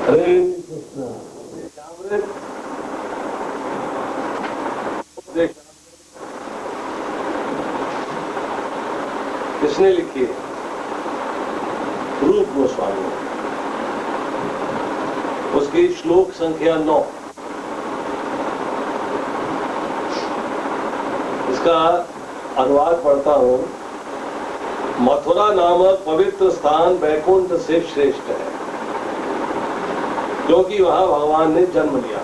हरे कृष्ण। किसने लिखी है? रूप गोस्वामी। उसकी श्लोक संख्या 9। इसका अनुवाद पढ़ता हूं। मथुरा नामक पवित्र स्थान वैकुंठ से श्रेष्ठ है, क्योंकि वहां भगवान ने जन्म लिया।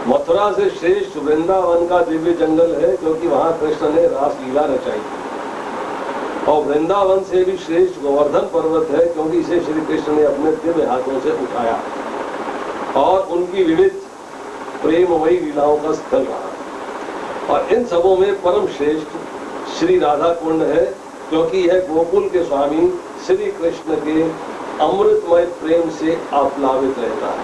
मथुरा से श्रेष्ठ वृंदावन का दिव्य जंगल है, क्योंकि वहां कृष्ण ने रास लीला रचाई। और वृंदावन से भी श्रेष्ठ गोवर्धन पर्वत है, क्योंकि इसे श्री कृष्ण ने अपने दिव्य हाथों से उठाया और उनकी विविध प्रेममयी लीलाओं का स्थल रहा। और इन सबों में परम श्रेष्ठ श्री राधा कुंड है, क्योंकि यह गोकुल के स्वामी श्री कृष्ण के अमृतमय प्रेम से आप्लावित रहता है।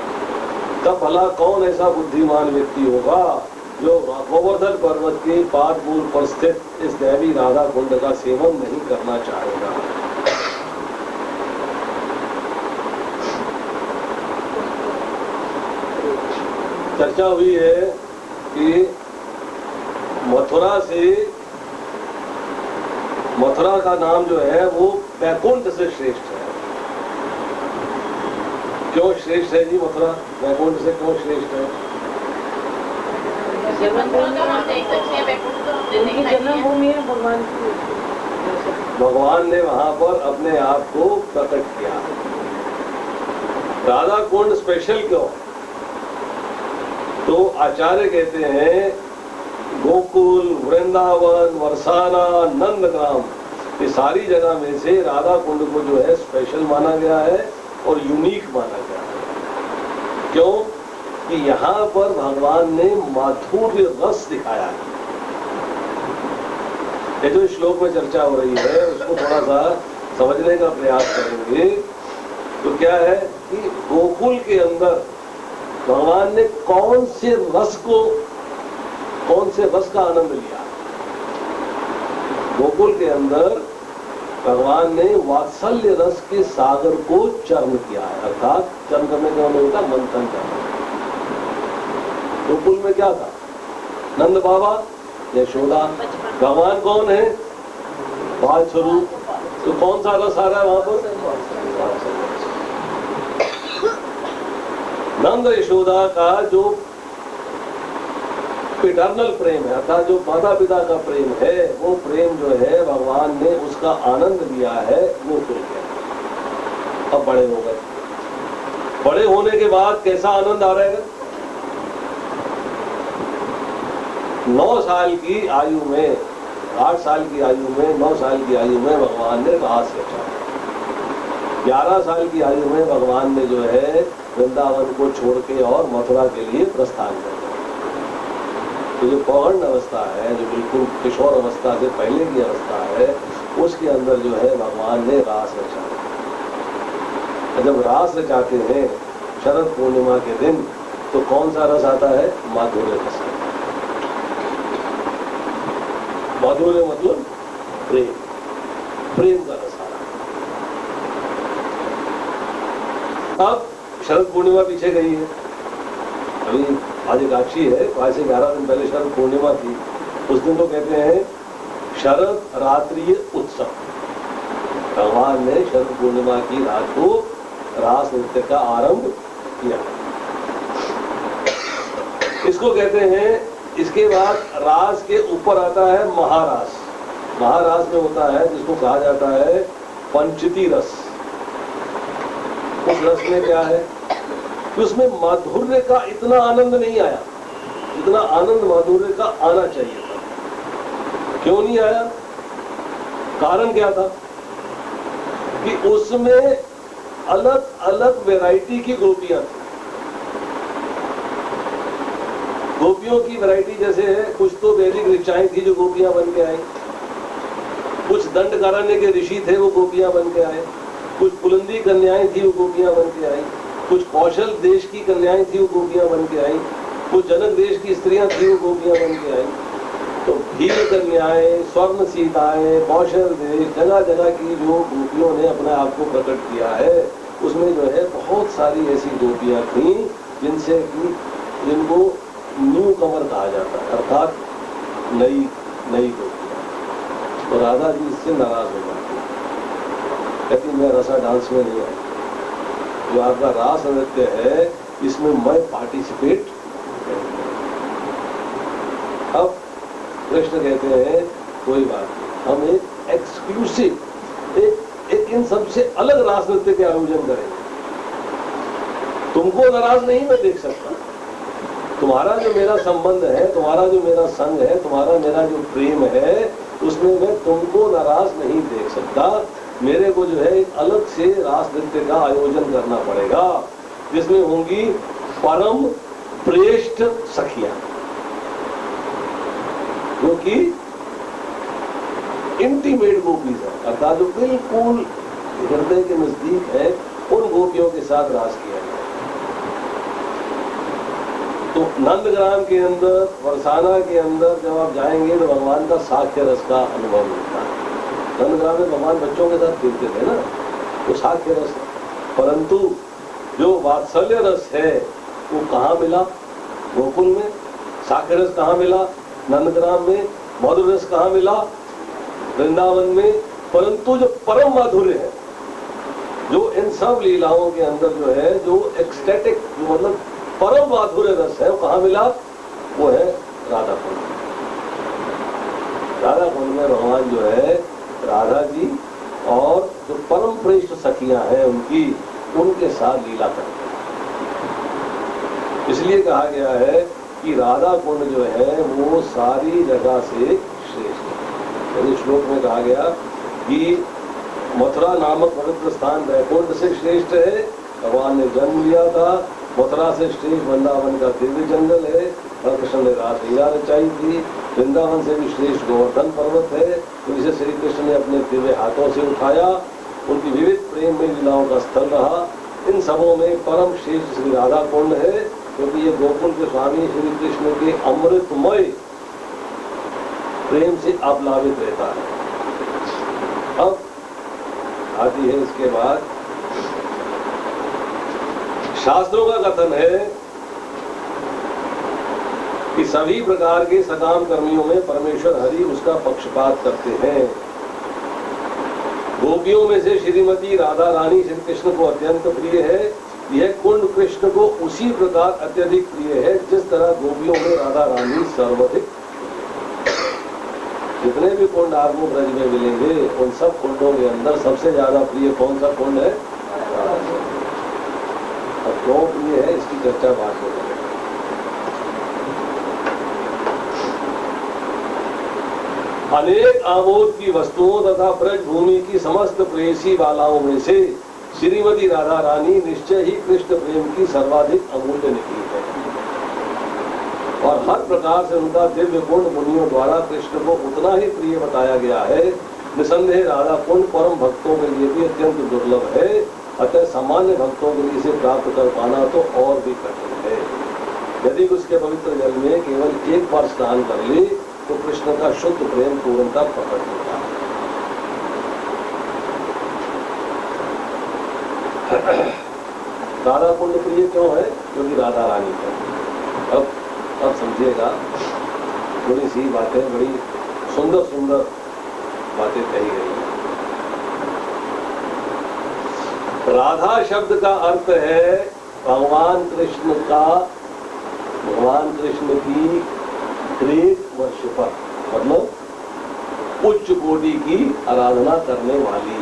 तब भला कौन ऐसा बुद्धिमान व्यक्ति होगा जो गोवर्धन पर्वत के पादमूल पर स्थित इस दैवी राधा कुंड का सेवन नहीं करना चाहेगा। चर्चा हुई है कि मथुरा का नाम जो है वो वैकुंठ से श्रेष्ठ है। क्यों श्रेष्ठ है जी? मथुरा वैकुंठ से क्यों श्रेष्ठ है? जन्मभूमि है भगवान की। भगवान ने वहां पर अपने आप को प्रकट किया। राधा कुंड स्पेशल क्यों? तो आचार्य कहते हैं गोकुल, वृंदावन, वरसाना, नंदग्राम, ये सारी जगह में से राधा कुंड को जो है स्पेशल माना गया है और यूनिक माना गया है। क्यों? कि यहाँ पर भगवान ने माधुर्य रस दिखाया है। ये जो श्लोक में चर्चा हो रही है उसको थोड़ा सा समझने का प्रयास करेंगे तो क्या है कि गोकुल के अंदर भगवान ने कौन से रस का आनंद लिया। गोकुल के अंदर भगवान ने वात्सल्य रस के सागर को चर्म किया है, अर्थात चर्म करने का मतलब होता मंथन करना। गोकुल में क्या था? नंद बाबा, यशोदा। भगवान कौन है? बाल स्वरूप। तो कौन सा रस आ रहा है वहां पर? नंद यशोदा का जो पिटर्नल प्रेम है, अर्थात जो माता पिता का प्रेम है, वो प्रेम जो है भगवान ने उसका आनंद लिया है गोकुल के। अब बड़े हो गए। बड़े होने के बाद कैसा आनंद आ रहेगा? 9 साल की आयु में, 8 साल की आयु में, 9 साल की आयु में भगवान ने रास रचा। 11 साल की आयु में भगवान ने जो है वृंदावन को छोड़ के और मथुरा के लिए प्रस्थान कर दिया। तो जो पौगंड अवस्था है, जो बिल्कुल किशोर अवस्था से पहले की अवस्था है, उसके अंदर जो है भगवान ने रास रचा। जब रास रचाते हैं शरद पूर्णिमा के दिन, तो कौन सा रस आता है? माधुर्य रस। माधुर्य मतलब प्रेम, प्रेम का रस आ रहा। अब शरद पूर्णिमा पीछे गई है, अभी आज एकादशी है, आज से 11 दिन पहले शरद पूर्णिमा थी। उस दिन को कहते हैं शरद रात्रि उत्सव। भगवान ने शरद पूर्णिमा की रात को रास नृत्य का आरंभ किया। इसको कहते हैं। इसके बाद रास के ऊपर आता है महारास। महारास में होता है जिसको कहा जाता है पंचती रस। उस रस में क्या है कि उसमें माधुर्य का इतना आनंद नहीं आया जितना आनंद माधुर्य का आना चाहिए था। क्यों नहीं आया? कारण क्या था कि उसमें अलग अलग वैरायटी की गोपियां थी। गोपियों की वैरायटी जैसे है, कुछ तो वैदिक ऋचाएं थी जो गोपियां बन के आई, कुछ दंडकारण्य के ऋषि थे वो गोपियां बन के आए, कुछ पुलंदी कन्याएं थी वो गोपियां बन के आई, कुछ कौशल देश की कन्याएं थी वो गोपियां बन के आई, कुछ जनक देश की स्त्रियां थी वो गोपियां बन के आई। तो भील कन्याएं, स्वर्ण सीताएं, कौशल देश, जगह जगह की जो गोपियों ने अपने आप को प्रकट किया है, उसमें जो है बहुत सारी ऐसी गोपियां थीं जिनको न्यू कमर कहा जाता है, अर्थात नई गोपियां। तो राधा जी इससे नाराज हो जाती, कहती मैं रसा डांस में नहीं आई, जो आपका रास नृत्य है इसमें मैं पार्टिसिपेट। अब कृष्ण कहते हैं कोई बात नहीं, हम एक एक्सक्लूसिव एक इन सबसे अलग रास नृत्य के आयोजन करेंगे। तुमको नाराज नहीं मैं देख सकता, तुम्हारा जो मेरा संबंध है, तुम्हारा जो मेरा संग है, तुम्हारा मेरा जो प्रेम है, उसमें मैं तुमको नाराज नहीं देख सकता। मेरे को जो है एक अलग से रास नृत्य का आयोजन करना पड़ेगा जिसमें होंगी परम श्रेष्ठ सखियां, जो कि इंटीमेट गोपीज है, अर्थात जो बिल्कुल हृदय के नजदीक है, उन गोपियों के साथ रास किया जाए। तो नंदग्राम के अंदर, बरसाना के अंदर जब आप जाएंगे तो भगवान का साक्ष्य रस का अनुभव मिलता है। नंदग्राम में भगवान बच्चों के साथ खेलते थे ना, वो साक्ष्य रस, परंतु जो वात्सल्य रस है वो कहाँ मिला? गोकुल में। साक्ष्य रस कहाँ मिला? नंदग्राम में। मधुर रस कहाँ मिला? वृंदावन में। परंतु जो परम माधुर्य है, जो इन सब लीलाओं के अंदर जो है, जो एक्सटेटिक, जो मतलब परम माधुर्य रस है, वो कहाँ मिला? वो है राधा कुंड। राधा कुंड में भगवान जो है राधा जी और जो परम श्रेष्ठ सखियां हैं उनके साथ लीला करते हैं। इसलिए कहा गया है कि राधा कुंड जो है वो सारी जगह से श्रेष्ठ है। इस श्लोक में कहा गया कि मथुरा नामक पवित्र स्थान वैकुंठ से श्रेष्ठ है, भगवान ने जन्म लिया था। मथुरा से श्रेष्ठ वृंदावन का दिव्य जंगल है, कृष्ण ने रास लीला रचाई थी। वृंदावन से भी श्रेष्ठ गोवर्धन पर्वत है, तो इसे श्री कृष्ण ने अपने दिव्य हाथों से उठाया, उनकी विविध प्रेम में लीलाओं का स्थल रहा। इन सबों में परम श्रेष्ठ श्री राधा कुंड है, क्योंकि ये गोकुल के स्वामी श्री कृष्ण के अमृतमय प्रेम से आप्लावित रहता है। अब आती है इसके बाद, शास्त्रों का कथन है कि सभी प्रकार के सकाम कर्मियों में परमेश्वर हरि उसका पक्षपात करते हैं। गोपियों में से श्रीमती राधा रानी श्री कृष्ण को अत्यंत प्रिय है। यह कुंड कृष्ण को उसी प्रकार अत्यधिक प्रिय है जिस तरह गोपियों में राधा रानी सर्वाधिक। जितने भी कुंड आपको ब्रज में मिलेंगे, उन सब कुंडों के अंदर सबसे ज्यादा प्रिय कौन सा कुंड है? अब क्यों प्रिय है इसकी चर्चा बाद में करेंगे। अनेक आमोद की वस्तुओं तथा ब्रज भूमि की समस्त प्रेयसी बालाओं में से श्रीमती राधा रानी निश्चय ही कृष्ण प्रेम की सर्वाधिक अमूल्य निकली है, और हर प्रकार से उनका दिव्य कुंड मुनियों द्वारा कृष्ण को उतना ही प्रिय बताया गया है। निसंदेह राधा कुंड परम भक्तों के लिए भी अत्यंत दुर्लभ है, अतः सामान्य भक्तों के लिए इसे प्राप्त कर पाना तो और भी कठिन है। यदि उसके पवित्र जल में केवल एक बार स्नान कर ले तो कृष्ण का शुद्ध प्रेम पूर्णता प्रकट होता है। राधा कुंड प्रिय क्यों है? क्योंकि राधा रानी है। अब समझिएगा, थोड़ी सी बातें, बड़ी सुंदर सुंदर बातें कही गई हैं। राधा शब्द का अर्थ है भगवान कृष्ण की ग्रेट वर्शिपर, मतलब उच्च कोटि की आराधना करने वाली।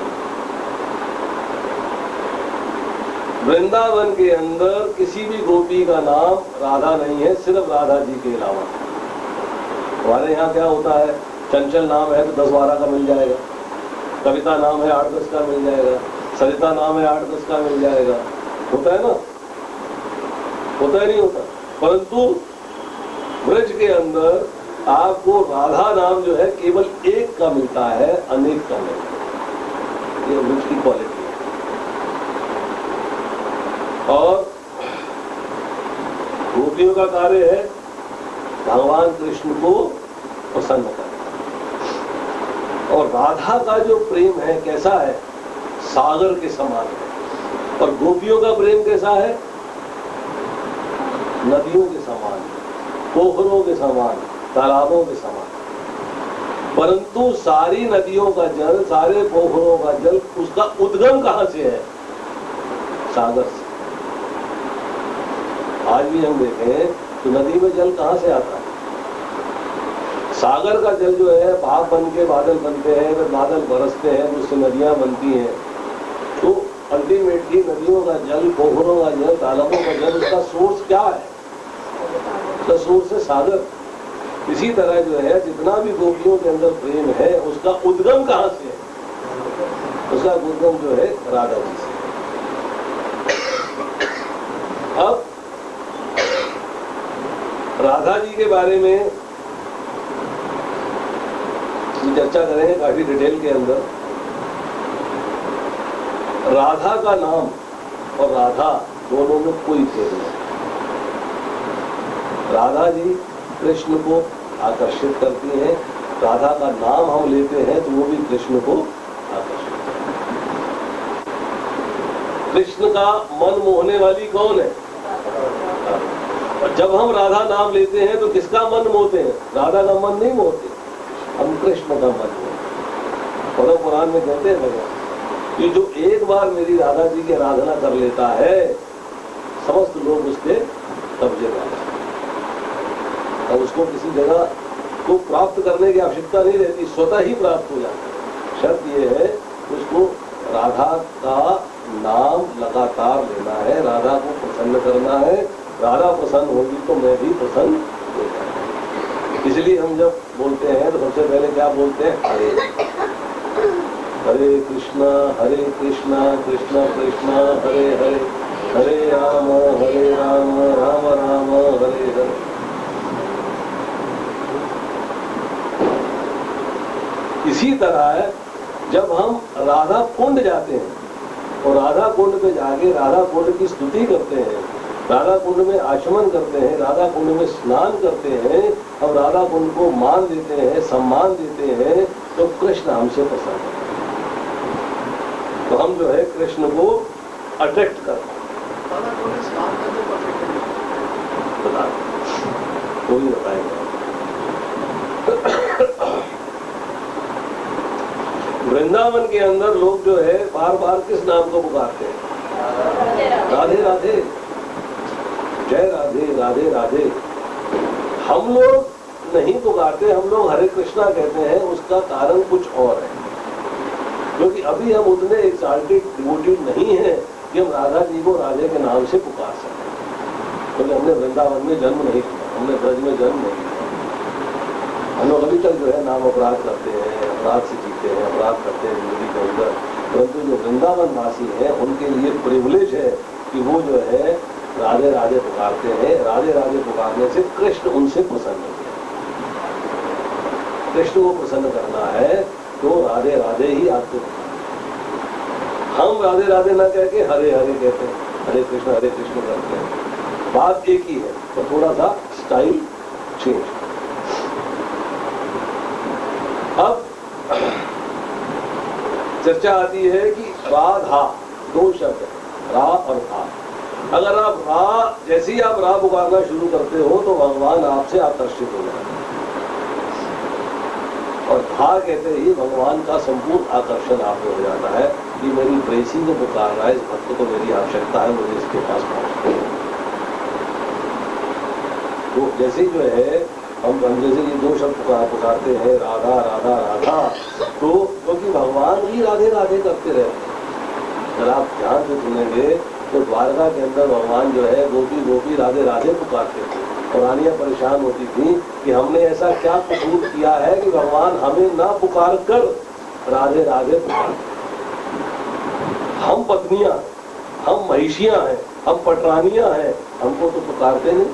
वृंदावन के अंदर किसी भी गोपी का नाम राधा नहीं है, सिर्फ राधा जी के अलावा। हमारे यहाँ क्या होता है, चंचल नाम है तो 10-12 का मिल जाएगा, कविता नाम है 8-10 का मिल जाएगा, सरिता नाम है 8-10 का मिल जाएगा। होता है ना? होता है नहीं होता? परंतु ब्रज के अंदर आपको राधा नाम जो है केवल एक का मिलता है, अनेक का नहीं। ये ब्रज की क्वालिटी है। और गोपियों का कार्य है भगवान कृष्ण को प्रसन्न करना। और राधा का जो प्रेम है कैसा है? सागर के समान है। और गोपियों का प्रेम कैसा है? नदियों के समान, पोखरों के समान, तालाबों के समान। परंतु सारी नदियों का जल, सारे पोखरों का जल, उसका उद्गम कहां से है? सागर से। आज भी हम देखें तो नदी में जल कहां से आता है? सागर का जल जो है भाप बन के बादल बनते हैं, फिर बादल बरसते हैं, उससे नदियां बनती हैं। तो अल्टीमेटली नदियों का जल, पोखरों का जल, तालाबों का जल, उसका सोर्स क्या है? उसका सोर्स है सागर। इसी तरह जो है जितना भी गोपियों के अंदर प्रेम है, उसका उद्गम कहां से है? उसका उद्गम जो है राधा जी से। अब राधा जी के बारे में चर्चा करेंगे काफी डिटेल के अंदर। राधा का नाम और राधा दोनों में कोई भेद नहीं। राधा जी कृष्ण को आकर्षित करती हैं, राधा का नाम हम लेते हैं तो वो भी कृष्ण को आकर्षित करती है। कृष्ण का मन मोहने वाली कौन है? और जब हम राधा नाम लेते हैं तो किसका मन मोहते हैं? राधा का मन नहीं मोहते, हम कृष्ण का मन मोहते। और पुराण में कहते हैं भगवान कि जो एक बार मेरी राधा जी की आराधना कर लेता है, समस्त लोग उसके कब्जे में आ जाते हैं। अब उसको किसी जगह को प्राप्त करने की आवश्यकता नहीं रहती, स्वतः ही प्राप्त हो जाता है। शर्त यह है उसको राधा का नाम लगातार लेना है, राधा को प्रसन्न करना है। राधा प्रसन्न होगी तो मैं भी प्रसन्न हो जाऊंगा। इसलिए हम जब बोलते हैं तो सबसे पहले क्या बोलते हैं? हरे हरे कृष्णा कृष्णा कृष्णा हरे हरे, हरे राम राम राम हरे हरे। इसी तरह जब हम राधा कुंड जाते हैं और राधा कुंड पे जाके राधा कुंड की स्तुति करते हैं, राधा कुंड में आचमन करते हैं, राधा कुंड में स्नान करते हैं, हम राधा कुंड को मान देते हैं, सम्मान देते हैं, तो कृष्ण हमसे प्रसन्न है। तो हम जो है कृष्ण को अट्रैक्ट करते हैं। वो भी बताएंगे। वृंदावन के अंदर लोग जो है बार बार किस नाम को पुकारते हैं? राधे राधे, जय राधे राधे राधे। हम लोग नहीं पुकारते, हम लोग हरे कृष्णा कहते हैं। उसका कारण कुछ और है, क्योंकि अभी हम उतने एक्साल्टेड डिवोटेड नहीं है कि हम राधा जी को राधे के नाम से पुकार सकें, क्योंकि हमने वृंदावन में जन्म नहीं किया, हमने ब्रज में जन्म नहीं किया। हम लोग अभी तक जो है नाम अपराध करते हैं, अपराध से जीते हैं, अपराध करते हैं जिंदगी के अंदर। परंतु जो वृंदावन वासी हैं उनके लिए प्रिविलेज है कि वो जो है राधे राधे पुकारते हैं। राधे राधे पुकारने से कृष्ण उनसे प्रसन्न होते हैं। कृष्ण को प्रसन्न करना है तो राधे राधे ही आपको पुकारना। हम राधे राधे ना कह के हरे हरे कहते हैं, हरे कृष्ण करते हैं। बात एक ही है, तो थोड़ा सा स्टाइल चेंज। अब चर्चा आती है कि राधा, दो शब्द है, रा और धा। अगर आप रा, जैसे ही आप रा पुकारना शुरू करते हो तो भगवान आपसे आकर्षित हो जाते हैं, और धा कहते ही भगवान का संपूर्ण आकर्षण आप हो जाता है कि मेरी प्रेसी को पुकार रहा है, इस भक्त को मेरी आवश्यकता है, मुझे इसके पास पहुंचना है। तो जैसे जो है हम जैसे कि दो शब्द पुकारते हैं, राधा राधा राधा, तो क्योंकि भगवान भी राधे राधे करते रहते हैं। अगर आप ध्यान से सुनेंगे तो द्वारका के अंदर भगवान जो है गोपी गोपी राधे राधे पुकारते थे। और रानियां परेशान होती थी कि हमने ऐसा क्या कसूर किया है कि भगवान हमें ना पुकार कर राधे राधे पुकारते। हम पत्नियां, हम महिषियां हैं, हम पटरानियां हैं, हमको तो पुकारते नहीं।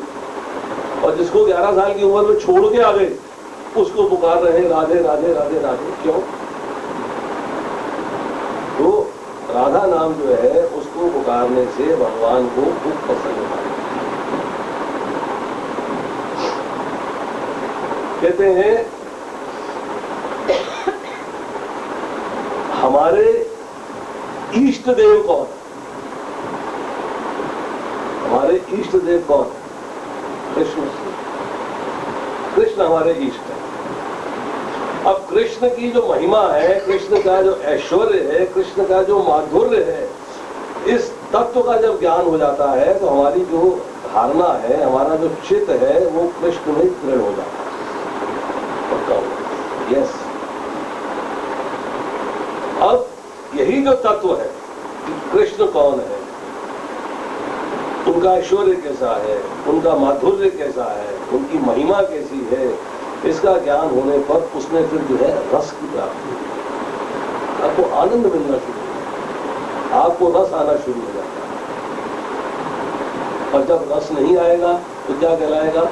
और जिसको 11 साल की उम्र में छोड़ के आ गए उसको पुकार रहे हैं राधे राधे राधे राधे। क्यों? तो राधा नाम जो है उसको पुकारने से भगवान को खूब पसंद आता है। कहते हैं हमारे इष्ट देव कौन? हमारे इष्ट देव कौन है? कृष्ण। कृष्ण हमारे इष्ट है। अब कृष्ण की जो महिमा है, कृष्ण का जो ऐश्वर्य है, कृष्ण का जो माधुर्य है, इस तत्व का जब ज्ञान हो जाता है तो हमारी जो धारणा है, हमारा जो चित्त है, वो कृष्ण में दृढ़ हो जाता है। पक्का हो। यस। अब यही जो तत्व है कि कृष्ण कौन है, उनका ऐश्वर्य कैसा है, उनका माधुर्य कैसा है, उनकी महिमा कैसी है, इसका ज्ञान होने पर उसमें फिर जो है रस की प्राप्ति होती है। आपको आनंद मिलना शुरू हो जाता है, आपको रस आना शुरू हो जाता है। और जब रस नहीं आएगा तो क्या कहलाएगा?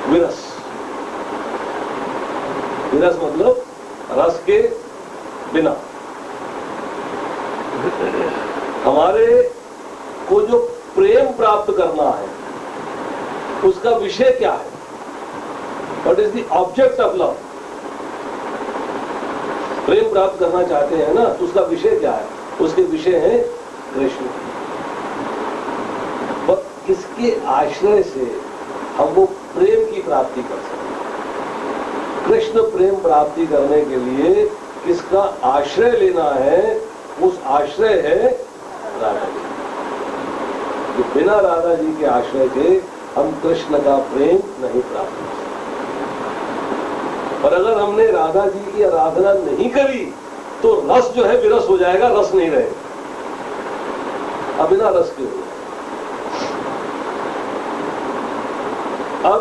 विरस। विरस मतलब रस के बिना। हमारे को जो प्रेम प्राप्त करना है उसका विषय क्या है? What is the object of love? प्रेम प्राप्त करना चाहते हैं ना, तो उसका विषय क्या है? उसके विषय है कृष्ण। और किसके आश्रय से हम वो प्रेम की प्राप्ति कर सकते हैं? कृष्ण प्रेम प्राप्ति करने के लिए किसका आश्रय लेना है? उस आश्रय है राधा जी। जो बिना राधा जी के आश्रय के हम कृष्ण का प्रेम नहीं प्राप्त कर सकते। और अगर हमने राधा जी की आराधना नहीं करी तो रस जो है विरस हो जाएगा, रस नहीं रहेगा। अब बिना रस के हो। अब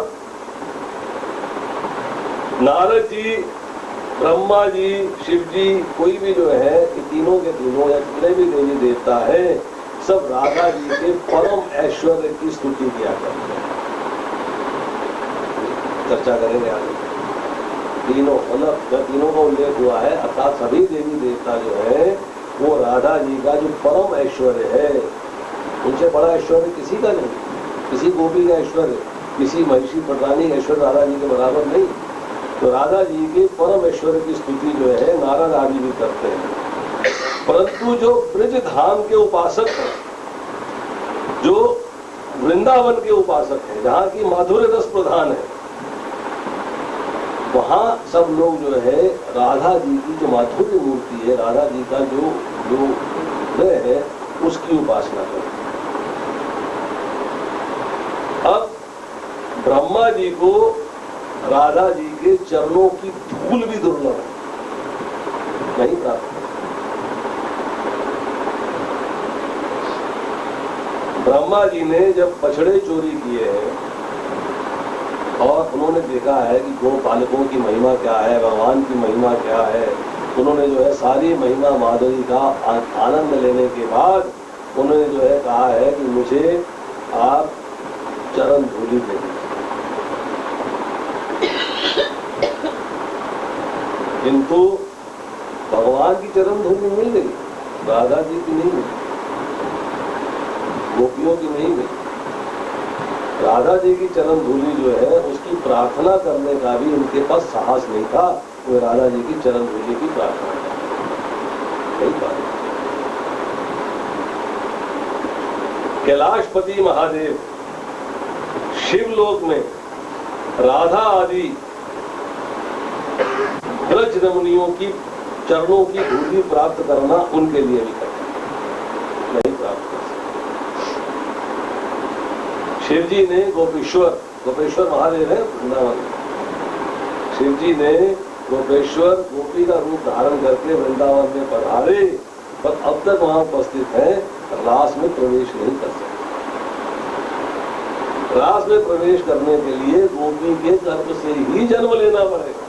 नारद जी, ब्रह्मा जी, शिव जी, कोई भी जो है, ये तीनों के तीनों या जितने भी देवी देवता है, सब राधा जी के परम ऐश्वर्य की स्तुति किया करते हैं। चर्चा करेंगे आगे। तीनों मतलब तीनों का उल्लेख हुआ है, अर्थात सभी देवी देवता जो है वो राधा जी का जो परम ऐश्वर्य है, उनसे बड़ा ऐश्वर्य किसी का नहीं। किसी गोपी का ऐश्वर्य, किसी महिषी पटरानी ऐश्वर्य राधा जी के बराबर नहीं। तो राधा जी के परम ऐश्वर्य की स्तुति जो है नारद आदि भी करते हैं। परंतु जो ब्रज धाम के उपासक हैं, जो वृंदावन के उपासक हैं, जहाँ की माधुर्य रस प्रधान है, वहाँ सब लोग जो है राधा जी की जो माधुर्य मूर्ति है, राधा जी का जो हृदय है, उसकी उपासना करते हैं। अब ब्रह्मा जी को राधा जी के चरणों की धूल भी दुर्लभ है, नहीं प्राप्त। ब्रह्मा जी ने जब बछड़े चोरी किए हैं और उन्होंने देखा है कि गोपालकों की महिमा क्या है, भगवान की महिमा क्या है, उन्होंने जो है सारी महिमा माधुरी का आनंद लेने के बाद उन्होंने जो है कहा है कि मुझे आप चरण धूलि दें। किंतु भगवान की चरण धूलि मिल गई, राधा जी की नहीं मिली, गोपियों की नहीं मिली। राधा जी की चरण धूलि जो है उसकी प्रार्थना करने का भी उनके पास साहस नहीं था। वो राधा जी की चरण धूलि की प्रार्थना नहीं पाए। कैलाशपति महादेव शिवलोक में राधा आदि ब्रज रमणियों की चरणों की धूलि प्राप्त करना उनके लिए भी कठिन नहीं प्राप्त कर सकते। शिव जी ने गोपेश्वर महादेव है वृंदावन में, शिव जी ने गोपेश्वर गोपी का रूप धारण करके वृंदावन में पधारे, पर अब तक वहां उपस्थित है, रास में प्रवेश नहीं कर सकते। रास में प्रवेश करने के लिए गोपी के गर्भ से ही जन्म लेना पड़ेगा,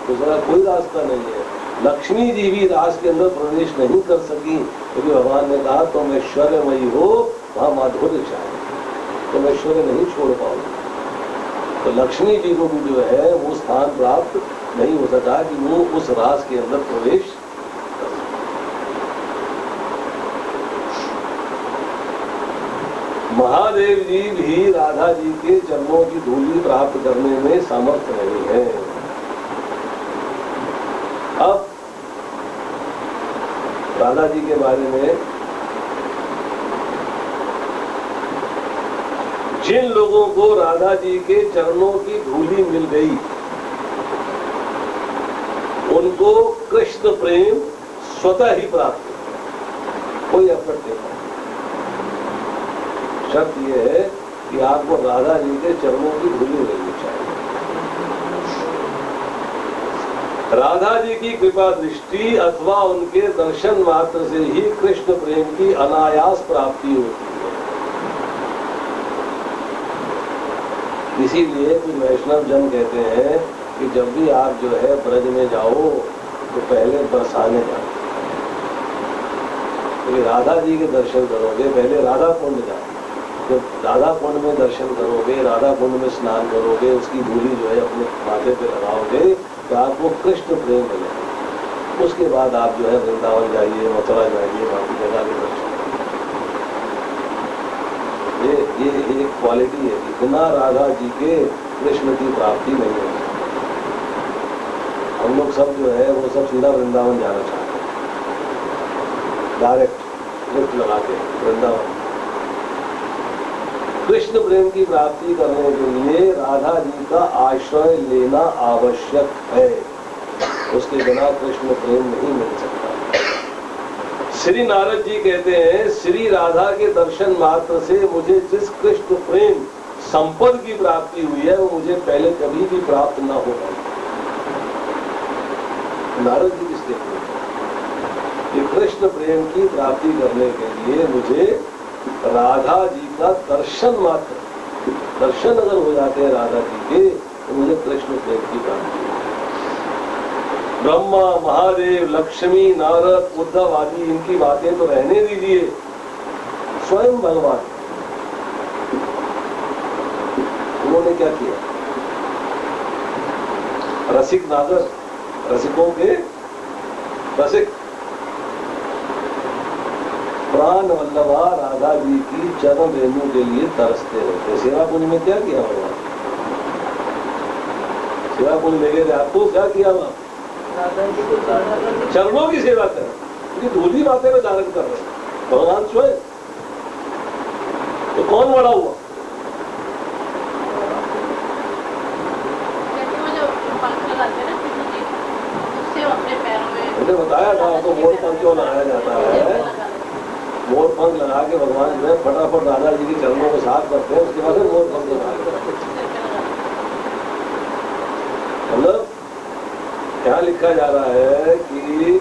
दूसरा कोई रास्ता नहीं है। लक्ष्मी जी भी रास के अंदर प्रवेश नहीं कर सकी, क्योंकि भगवान ने कहा तुम ऐश्वर्यमयी हो, वहां माधुर्य चाहिए, तुम ऐश्वर्य नहीं छोड़ पाओगे। तो लक्ष्मी जी को भी जो है वो स्थान प्राप्त नहीं हो सका कि वो उस रास के अंदर प्रवेश कर सके। महादेव जी भी राधा जी के चरणों की धूलि प्राप्त करने में सामर्थ नहीं है। अब राधा जी के बारे में जिन लोगों को राधा जी के चरणों की धूली मिल गई उनको कृष्ण प्रेम स्वतः ही प्राप्त हो, कोई एफर्ट नहीं। शर्त यह है कि आपको राधा जी के चरणों की धूली मिलनी चाहिए। राधा जी की कृपा दृष्टि अथवा उनके दर्शन मात्र से ही कृष्ण प्रेम की अनायास प्राप्ति होती है। इसीलिए कुछ वैष्णव जन कहते हैं कि जब भी आप जो है ब्रज में जाओ तो पहले बरसाने जाओ, तो राधा जी के दर्शन करोगे पहले राधा कुंड जाओ। जब राधा कुंड में दर्शन करोगे, राधा कुंड में स्नान करोगे, उसकी धूली जो है अपने माथे पे लगाओगे तो आपको कृष्ण प्रेम मिलेगा। उसके बाद आप जो है वृंदावन जाइए, मथुरा जाइए, बाकी जगह के दर्शन। ये एक क्वालिटी है कि बिना राधा जी के कृष्ण की प्राप्ति नहीं हो सकती। हम लोग सब जो है वो सब सीधा वृंदावन जाना चाहते हैं, डायरेक्ट लिफ्ट लगा के वृंदावन। कृष्ण प्रेम की प्राप्ति करने के लिए राधा जी का आश्रय लेना आवश्यक है, उसके बिना कृष्ण प्रेम नहीं मिल सकता। श्री नारद जी कहते हैं, श्री राधा के दर्शन मात्र से मुझे जिस कृष्ण प्रेम संपद की प्राप्ति हुई है वो मुझे पहले कभी भी प्राप्त न हो पाई। नारद जी किसके लिए? कृष्ण प्रेम की प्राप्ति करने के लिए मुझे राधा जी का दर्शन मात्र, दर्शन अगर हो जाते हैं राधा जी के तो मुझे कृष्ण प्रेम की प्राप्ति। ब्रह्मा, महादेव, लक्ष्मी, नारद, उद्धव आदि इनकी बातें तो रहने दीजिए, स्वयं भगवान उन्होंने क्या किया? रसिक नागर, रसिकों के रसिक, प्राण वल्लभा राधा जी की चरण रेणु के लिए तरसते रहते। सेवा पुण्य में क्या किया भगवान? सेवा पुण्य ले गए आपको, क्या किया वहां? चरणों की सेवा कर, क्योंकि धूली बातें में धारण कर रहे हैं भगवान स्वयं। तो कौन बड़ा हुआ? मैंने बताया था आपको, मोर पंख क्यों लगाया जाता है? मोर पंख लगा के भगवान जो है फटाफट राधा जी के चरणों को साफ करते हैं, उसके बाद मोर पंख लगाते हैं। मतलब क्या लिखा जा रहा है कि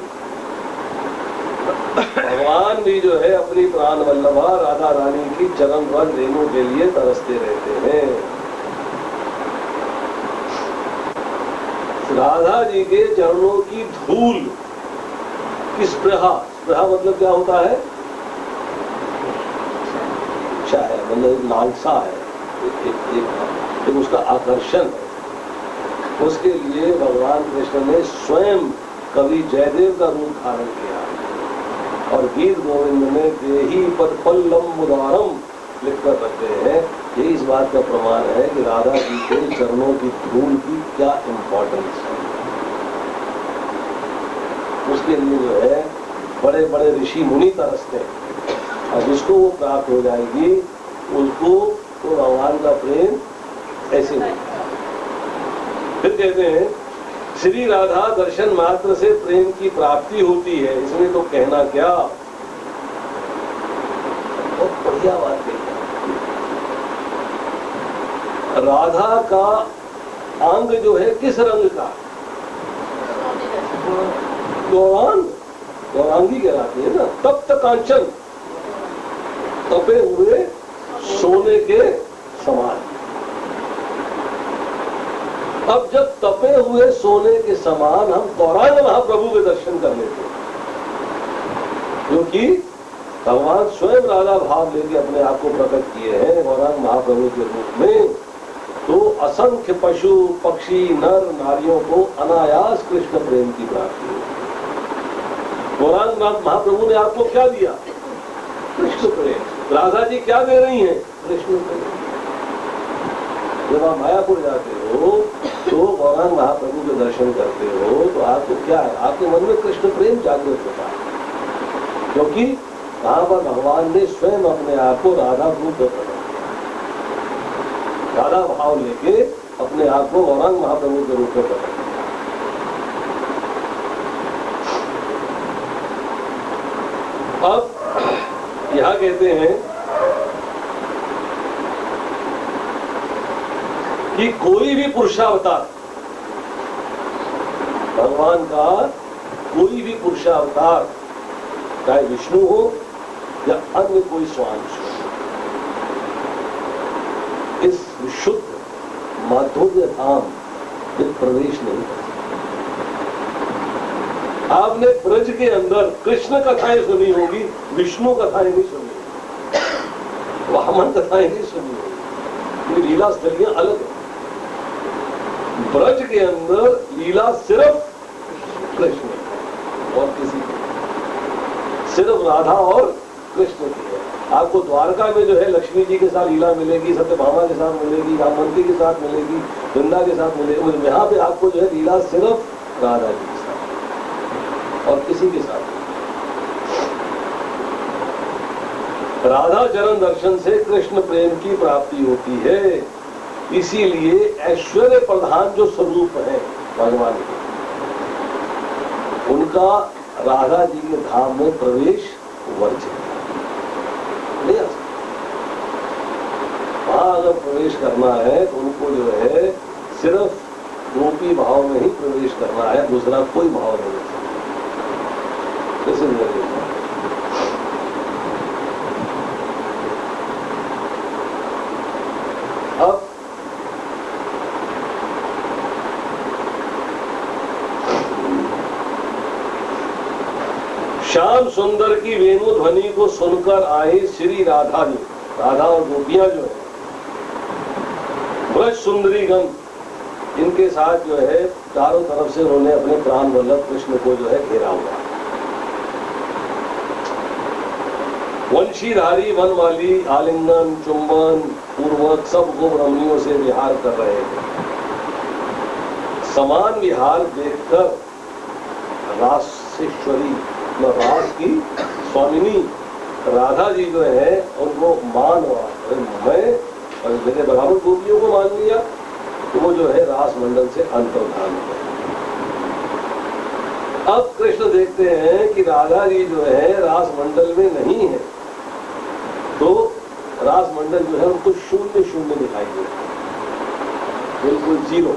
भगवान भी जो है अपनी प्राण वल्लभा राधा रानी की चरण रज रेणु के लिए तरसते रहते हैं। राधा जी के चरणों की धूल की स्पृहा, स्पृहा मतलब क्या होता है? इच्छा है, मतलब लालसा है, एक उसका आकर्षण है। उसके लिए भगवान कृष्ण ने स्वयं कवि जयदेव का रूप धारण किया और गीत गोविंद में देही पद पल्लम मुदारम लिखकर रखते हैं। ये इस बात का प्रमाण है कि राधा जी के चरणों की धूल की क्या इम्पोर्टेंस है। उसके लिए जो है बड़े बड़े ऋषि मुनि तरसते हैं और जिसको वो प्राप्त हो जाएगी उसको तो भगवान का प्रेम ऐसे नहीं। फिर कहते हैं श्री राधा दर्शन मात्र से प्रेम की प्राप्ति होती है, इसमें तो कहना क्या। बहुत बढ़िया बात है। राधा का अंग जो है किस रंग का? गौरांग, गौरांगी कहलाती है ना। तप्त कांचन, तपे हुए सोने के समान। अब जब तपे हुए सोने के समान हम गौरांग महाप्रभु के दर्शन कर लेते हैं, क्योंकि भगवान स्वयं राधा भाव लेके अपने आप को प्रकट किए हैं गौरांग महाप्रभु के रूप में, तो असंख्य पशु पक्षी नर नारियों को अनायास कृष्ण प्रेम की प्राप्ति हुई। गौरांग महाप्रभु ने आपको क्या दिया? कृष्ण प्रेम। राधा जी क्या दे रही हैं? कृष्ण प्रेम। जब आप मायापुर जाते हो तो गौरांग महाप्रभु के दर्शन करते हो तो आपको क्या है? आपके मन में कृष्ण प्रेम जागृत होता है, क्योंकि वहां पर भगवान ने स्वयं अपने आप को राधा रूप में प्रकट किया। राधा भाव लेके अपने आप को गौरांग महाप्रभु के रूप में पकड़े। अब यहां कहते हैं कि कोई भी पुरुषावतार, भगवान का कोई भी पुरुषावतार, चाहे विष्णु हो या अन्य कोई स्वांश हो, इस विशुद्ध माधुर्य धाम में प्रवेश नहीं कर सकता। आपने ब्रज के अंदर कृष्ण कथाएं सुनी होगी, विष्णु कथाएं नहीं सुनी, वामन कथाएं नहीं सुनी होगी, लीला स्थलियां अलग है। ब्रज के अंदर लीला सिर्फ कृष्ण और किसी की, सिर्फ राधा और कृष्ण की है। आपको द्वारका में जो है लक्ष्मी जी के साथ लीला मिलेगी, सत्यभामा के साथ मिलेगी, रामवंती के साथ मिलेगी, वृंदा के साथ मिलेगी। यहाँ पे आपको जो है लीला सिर्फ राधा जी के साथ और किसी के साथ। राधा चरण दर्शन से कृष्ण प्रेम की प्राप्ति होती है, इसीलिए ऐश्वर्य प्रधान जो स्वरूप है भगवान के, उनका राधा जी के धाम में प्रवेश वर्जित नहीं आ सकता। वहां अगर प्रवेश करना है तो उनको जो है सिर्फ गोपी भाव में ही प्रवेश करना है, दूसरा कोई भाव नहीं है। अब श्याम सुंदर की वेणु ध्वनि को सुनकर आए श्री राधा जी, राधा और गोपियां जो है, ब्रज सुंदरीगण, इनके साथ जो है चारों तरफ से उन्होंने अपने प्राण वल्लभ कृष्ण को जो है घेरा हुआ। वंशीधारी वनवाली आलिंगन चुंबन पूर्वक सब गोप रमणियों से विहार कर रहे थे। समान विहार देखकर रासेश्वरी, रास की स्वामिनी राधा जी जो है उनको मान हुआ, मैं मैंने बराबर गोपियों को मान लिया, तो वो जो है रास मंडल से अंतर्धान हो। अब कृष्ण देखते हैं कि राधा जी जो है रास मंडल में नहीं है, तो रास मंडल जो है उनको शून्य शून्य दिखाई देता, बिल्कुल जीरो,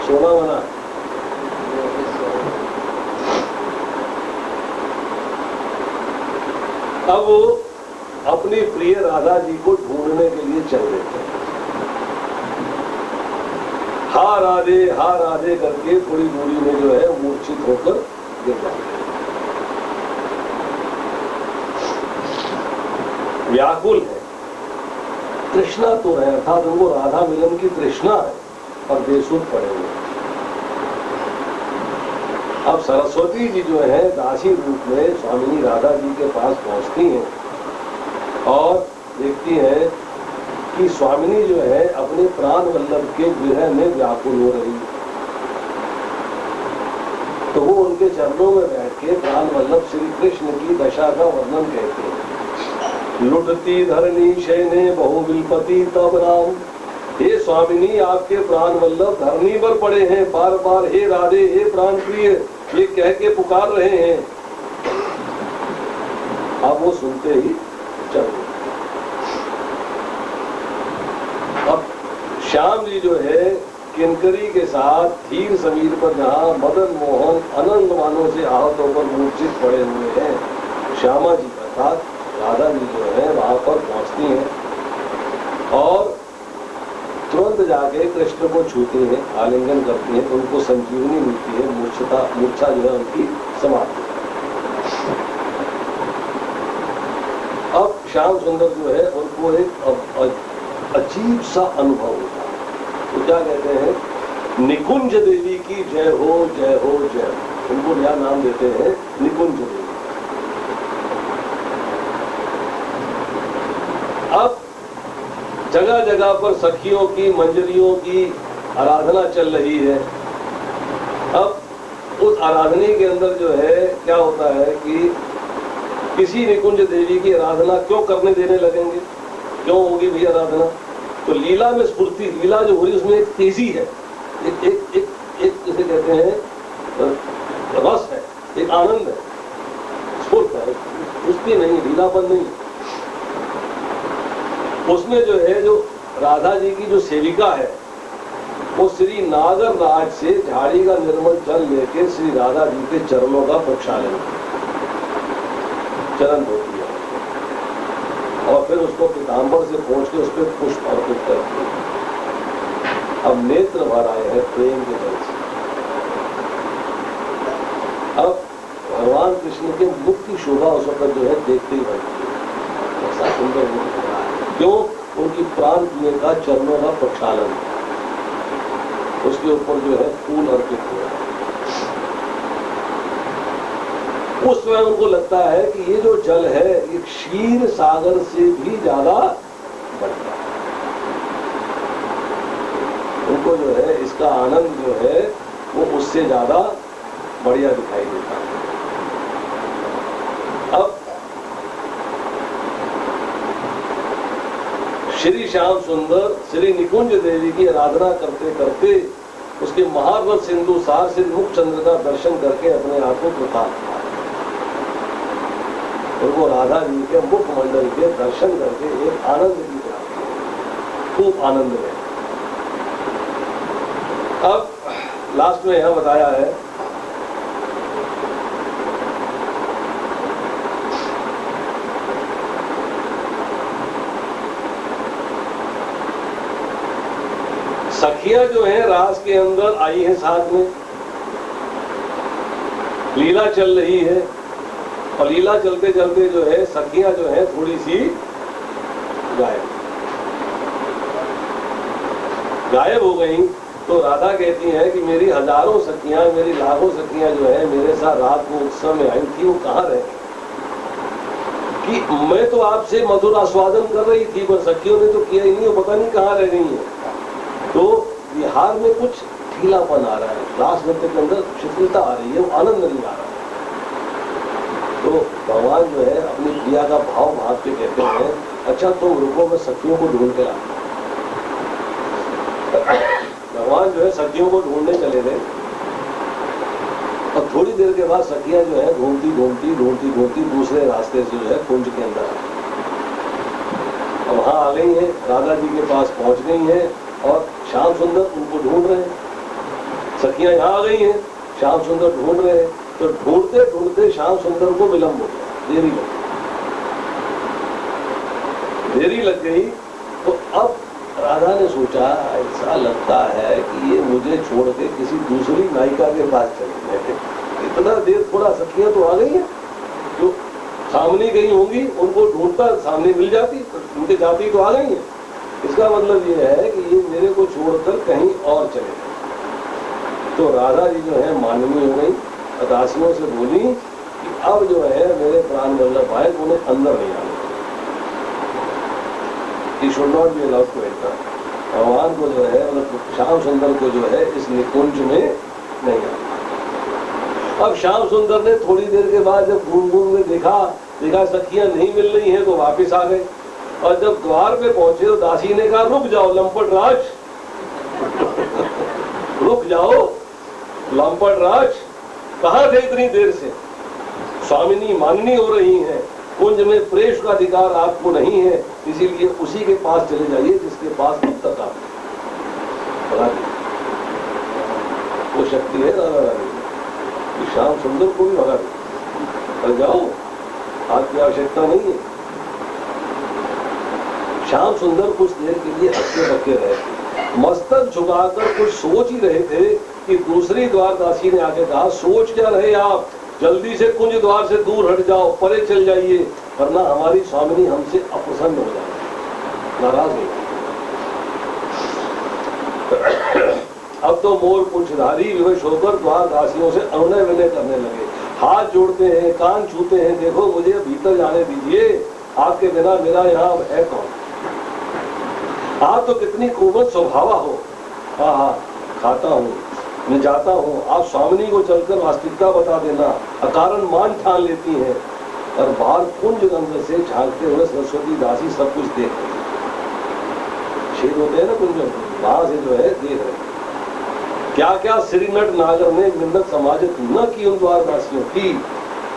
सोना बना। अब वो अपनी प्रिय राधा जी को ढूंढने के लिए चल देते हैं। हा राधे करके थोड़ी दूरी में जो है मूर्छित होकर गिर जाते हैं। व्याकुल है, तृष्णा तो है, अर्थात उनको राधा मिलन की तृष्णा है, पर बेसुध पड़े हुए। अब सरस्वती जी जो है दासी रूप में स्वामिनी राधा जी के पास पहुंचती हैं और देखती हैं कि स्वामिनी जो है अपने प्राण वल्लभ के विरह में व्याकुल हो रही है। तो वो उनके चरणों में बैठ के प्राण वल्लभ श्री कृष्ण की दशा का वर्णन कहते हैं। लुटती धरणी शयने बहु विलपति तब राम, हे स्वामिनी आपके प्राण वल्लभ धरनी पर पड़े हैं, बार बार हे राधे हे प्राण प्रिय ये कह के पुकार रहे हैं। अब वो सुनते ही चल गए। अब श्याम जी जो है किंकरी के साथ धीर समीर पर जहाँ मदन मोहन अनंत मानों से आहत होकर मूर्छित पड़े हुए हैं, श्यामा जी अर्थात राधा जी जो है वहां पर पहुंचती हैं और तुरंत जाके कृष्ण को छूती हैं, आलिंगन करती हैं, तो उनको संजीवनी मिलती है, मूर्छा जो है उनकी समाप्त। अब श्याम सुंदर जो है उनको एक अजीब सा अनुभव होता है। तो क्या कहते हैं, निकुंज देवी की जय हो जय हो जय हो, उनको नया नाम देते हैं निकुंज देवी। अब जगह जगह पर सखियों की मंजरियों की आराधना चल रही है। अब उस आराधना के अंदर जो है क्या होता है कि किसी निकुंज देवी की आराधना क्यों करने देने लगेंगे? क्यों होगी भी आराधना? तो लीला में स्फूर्ति, लीला जो हो रही उसमें एक तेजी है, एक एक एक एक जिसे कहते हैं रस है, एक आनंद है, स्फूर्त है, उसकी नहीं, लीलापन नहीं। उसमें जो है, जो राधा जी की जो सेविका है वो श्री नागर राज से झाड़ी का निर्मल जल लेके श्री राधा जी के चरणों का प्रक्षालन, चरण धोती है और फिर उसको पीताम्बर से पहुंच के उस पर पुष्प अर्पित करती है। अब नेत्र भर आए हैं प्रेम के जल से। अब भगवान कृष्ण के मुख की शोभा उस वक्त जो है देखते ही बनती है, ऐसा सुंदर मुख हो रहा है। क्यों? उनकी प्राण प्रिय का चरणों का प्रक्षालन, उसके ऊपर जो है फूल अर्पित हुआ है। उस समय उनको लगता है कि ये जो जल है ये क्षीर सागर से भी ज्यादा बढ़ता है। उनको जो है इसका आनंद जो है वो उससे ज्यादा बढ़िया दिखाई देता है। अब श्री श्याम सुंदर श्री निकुंज देवी की आराधना करते करते उसके महारथ सिंधु सार से मुख चंद्र का दर्शन करके अपने आप को प्रताप पाए। उनको राधा जी के मुख मंडल के दर्शन करके एक आनंद की प्राप्ति, खूब आनंद में। अब लास्ट में यहां बताया है सखियां जो है रास के अंदर आई है, साथ में लीला चल रही है और लीला चलते चलते जो है सखियां जो है थोड़ी सी गायब हो गई। तो राधा कहती है कि मेरी हजारों सखियां, मेरी लाखों सखियां जो है मेरे साथ रात को उत्सव में आई थी, वो कहाँ रह गई? कि मैं तो आपसे मधुर आस्वादन कर रही थी पर सखियों ने तो किया ही नहीं, वो पता नहीं कहाँ रह गई है। तो बिहार में कुछ ढीलापन आ रहा है, रास नृत्य के अंदर शिथिलता आ रही है, वो आनंद नहीं आ रहा है। तो भगवान जो है अपनी प्रिया का भाव भाव के कहते हैं, अच्छा तुम रुको, मैं सखियों को ढूंढ के लाता। भगवान जो है सखियों को ढूंढने चले गए और थोड़ी देर के बाद सखियां जो है घूमती घूमती ढूंढती ढूंढती दूसरे रास्ते से जो है कुंज के अंदर अब वहां आ गई है, राधा जी के पास पहुंच गई है और श्याम सुंदर उनको ढूंढ रहे हैं। सखियां यहाँ आ गई हैं, श्याम सुंदर ढूंढ रहे हैं। तो ढूंढते ढूंढते श्याम सुंदर को विलंब हो गया, देरी लग गई। तो अब राधा ने सोचा ऐसा लगता है कि ये मुझे छोड़ के किसी दूसरी नायिका के पास चली गए। इतना देर थोड़ा सखियां तो आ गई हैं, जो सामने गई होंगी उनको ढूंढता सामने मिल जाती, उनके जाती तो आ गई हैं। इसका मतलब ये है कि ये मेरे को छोड़कर कहीं और चले गए। तो राधा जी जो है माननीय हो गई, दासियों से बोली कि अब जो है मेरे प्राण वल्लभ आए, उन्हें अंदर नहीं आने, should not be allowed to enter. भगवान को जो है मतलब श्याम सुंदर को जो है इस निकुंज में नहीं आना। अब श्याम सुंदर ने थोड़ी देर के बाद जब घूम घूम में देखा सखियां नहीं मिल रही हैं तो वापिस आ गए। और जब द्वार पे पहुंचे तो दासी ने कहा रुक जाओ लंपट राज, रुक जाओ लंपट राज, कहाँ थे इतनी देर से? स्वामिनी माननी हो रही हैं, कुंज में प्रेष का अधिकार आपको नहीं है, इसीलिए उसी के पास चले जाइए जिसके पास अब तक आप बता दी। वो शक्ति है राधा रानी की, श्याम सुंदर को भी भगा दी, जाओ आपकी आवश्यकता नहीं है। श्याम सुंदर कुछ देर के लिए हक्के बक्के रहे, मस्तक झुकाकर कुछ सोच ही रहे थे कि दूसरी द्वारदासी ने आके कहा सोच क्या रहे आप, जल्दी से कुंज द्वार से दूर हट जाओ, परे चल जाइए, वरना हमारी स्वामिनी हमसे अप्रसन्न हो जाएगी, नाराज नहीं। अब तो मोर पुंछधारी विवश होकर द्वारदासियों से अनुनय विनय करने लगे, हाथ जोड़ते हैं, कान छूते हैं, देखो मुझे भीतर जाने दीजिए, आपके बिना मेरा यहाँ है कौन? आप तो कितनी कोमल स्वभावा हो। हाँ हाँ खाता हूँ, मैं जाता हूँ, आप स्वामिनी को चलकर वास्तविकता बता देना, अकारण मान ठान लेती हैं, और बाहर कुंज रंग से झांकते हुए सरस्वती दासी सब कुछ देख रही। छेद होते हैं ना कुंज, वहां से जो है देख रहे। क्या क्या श्रीनट नागर ने मिन्नत समाजित न की उन द्वार दासियों की,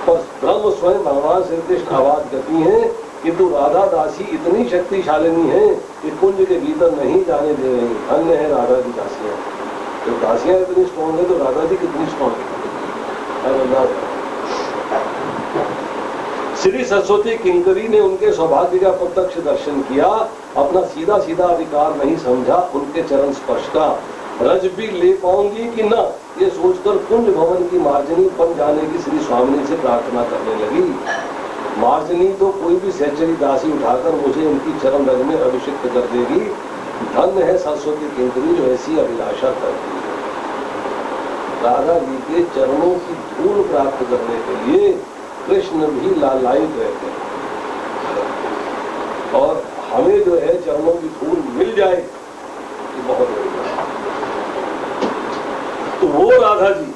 पर ब्रह्म स्वयं भगवान श्री कृष्ण आवाज करती हैं, किंतु राधा दासी इतनी शक्तिशालिनी है कि कुंज के भीतर नहीं जाने दे रही। अन्य है राधा की दासियां। तो दासियां इतनी स्ट्रॉन्ग है तो राधा जी कितनी स्ट्रॉन्ग है। श्री सरस्वती किंकरी ने उनके सौभाग्य का प्रत्यक्ष दर्शन किया, अपना सीधा सीधा अधिकार नहीं समझा उनके चरण स्पर्श का। रज भी ले पाऊंगी कि ना, ये सोचकर कुंज भवन की मार्जनी बन जाने की श्री स्वामिनी से प्रार्थना करने लगी। मार्जनी तो कोई भी सहचरी दासी उठाकर मुझे उनकी चरण रज में अभिषिक्त कर देगी। धन्य है सरस्वती किंकरी जो ऐसी अभिलाषा करती है। राधा जी के चरणों की धूल प्राप्त करने के लिए कृष्ण भी लालायित रहते हैं, और हमें जो है चरणों की धूल मिल जाए ये बहुत बड़ी बात है। तो वो राधा जी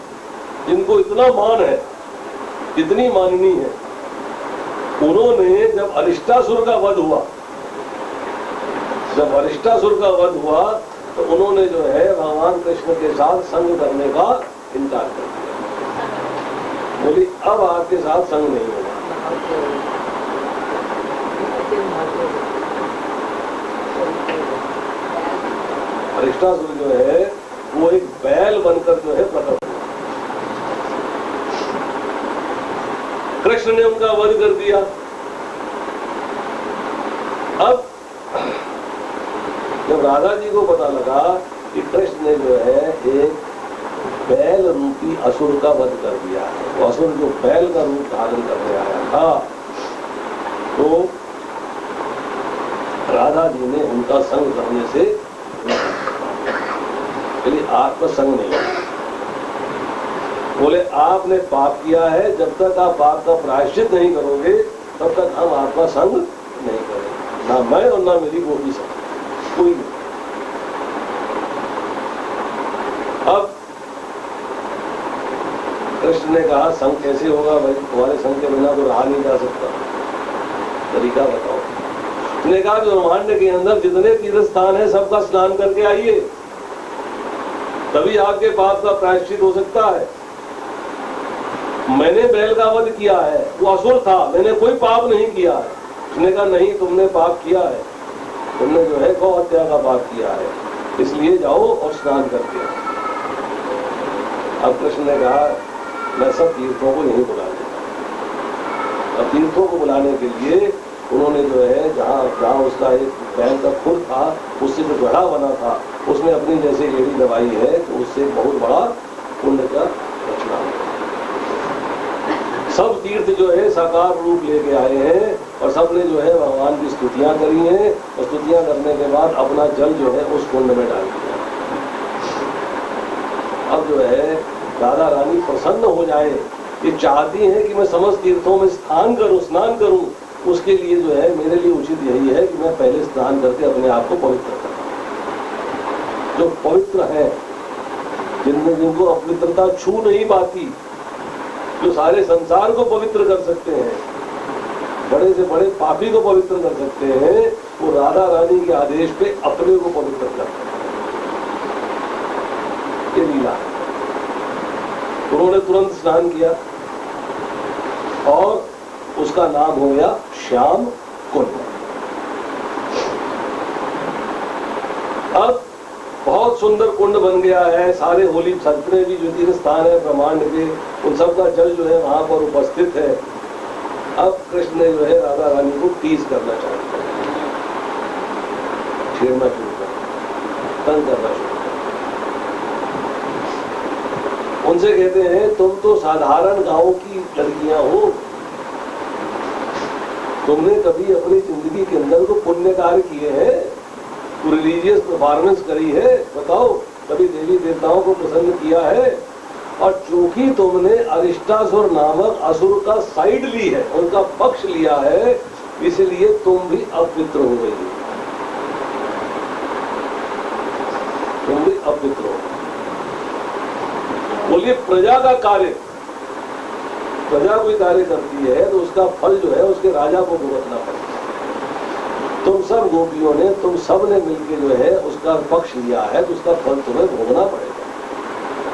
जिनको इतना मान है, इतनी माननी है, उन्होंने जब अरिष्टासुर का वध हुआ, तो उन्होंने जो है भगवान कृष्ण के साथ संग करने का इनकार कर दिया। बोली अब आपके साथ संग नहीं होगा। अरिष्टासुर जो है वो एक बैल बनकर जो है प्रकट हुआ। कृष्ण ने उनका वध कर दिया। अब जब राधा जी को पता लगा कि कृष्ण ने जो है एक बैल रूपी असुर का वध कर दिया है, वो असुर जो बैल का रूप धारण करने आया था, तो राधा जी ने उनका संग करने से आत्मसंग नहीं है। बोले आपने पाप किया है, जब तक आप पाप का प्रायश्चित नहीं करोगे तब तक हम आत्मा संग नहीं करेंगे, ना मैं और ना मेरी गोपी संग, कोई नहीं। अब कृष्ण ने कहा संग कैसे होगा भाई, तुम्हारे संग के बिना तो रहा नहीं जा सकता, तरीका बताओ। उसने कहा ब्रह्मांड के अंदर जितने तीर्थ स्थान है सबका स्नान करके आइए, तभी आपके पाप का प्रायश्चित हो सकता है। मैंने बैल का वध किया है, वो असुर था, मैंने कोई पाप नहीं किया है। उसने कहा नहीं, तुमने पाप किया है, तुमने जो है गौ हत्या का पाप किया है, इसलिए जाओ और स्नान करके आओ। अब कृष्ण ने कहा मैं सब तीर्थों को नहीं बुला लेता। अब तीर्थों को बुलाने के लिए उन्होंने जो है जहाँ उसका एक बैल का खुर था, उससे जो गढ़ा बना था, उसमें अपनी जैसे एड़ी दबाई है, तो उससे बहुत बड़ा कुंड का रचना हुआ। सब तीर्थ जो है साकार रूप लेके आए हैं, और सबने जो है भगवान की स्तुतियां करी हैं, और स्तुतियां करने के बाद अपना जल जो है उस कुंड में डाल दिया। अब जो है राधा रानी प्रसन्न हो जाए, ये चाहती हैं कि मैं समस्त तीर्थों में स्नान करूं, उसके लिए जो है मेरे लिए उचित यही है कि मैं पहले स्नान करके अपने आप को पवित्र करूं। जो पवित्र है, जिनको अपवित्रता छू नहीं पाती, जो सारे संसार को पवित्र कर सकते हैं, बड़े से बड़े पापी को पवित्र कर सकते हैं, वो राधा रानी के आदेश पे अपने को पवित्र करते हैं। ये लीला है। उन्होंने तुरंत स्नान किया और उसका नाम हो गया श्याम कुंड। अब बहुत सुंदर कुंड बन गया है। सारे होली जितने भी जो तीर्थ स्थान है ब्रह्मांड के, उन सब का जल जो है वहां पर उपस्थित है। अब कृष्ण ने जो है राधा रानी को टीज करना चाहते हैं, छेड़ना शुरू कर, तंग करना शुरू कर। उनसे कहते हैं तुम तो साधारण गांव की लड़कियां हो, तुमने कभी अपनी जिंदगी के अंदर को पुण्य कार्य किए हैं, रिलीजियस परफॉर्मेंस करी है, बताओ कभी देवी देवताओं को प्रसन्न किया है? और चूंकि तुमने अरिष्टासुर नामक असुर का साइड ली है, उनका पक्ष लिया है, इसलिए तुम भी अपवित्र हो गई, तुम भी अपवित्र हो। बोलिए प्रजा का कार्य प्रजा कोई कार्य करती है तो उसका फल जो है उसके राजा को भुगतना पड़ेगा। तुम सब गोपियों ने, तुम सब ने मिलकर जो है उसका पक्ष लिया है तो उसका फल तुम्हें भोगना पड़ेगा,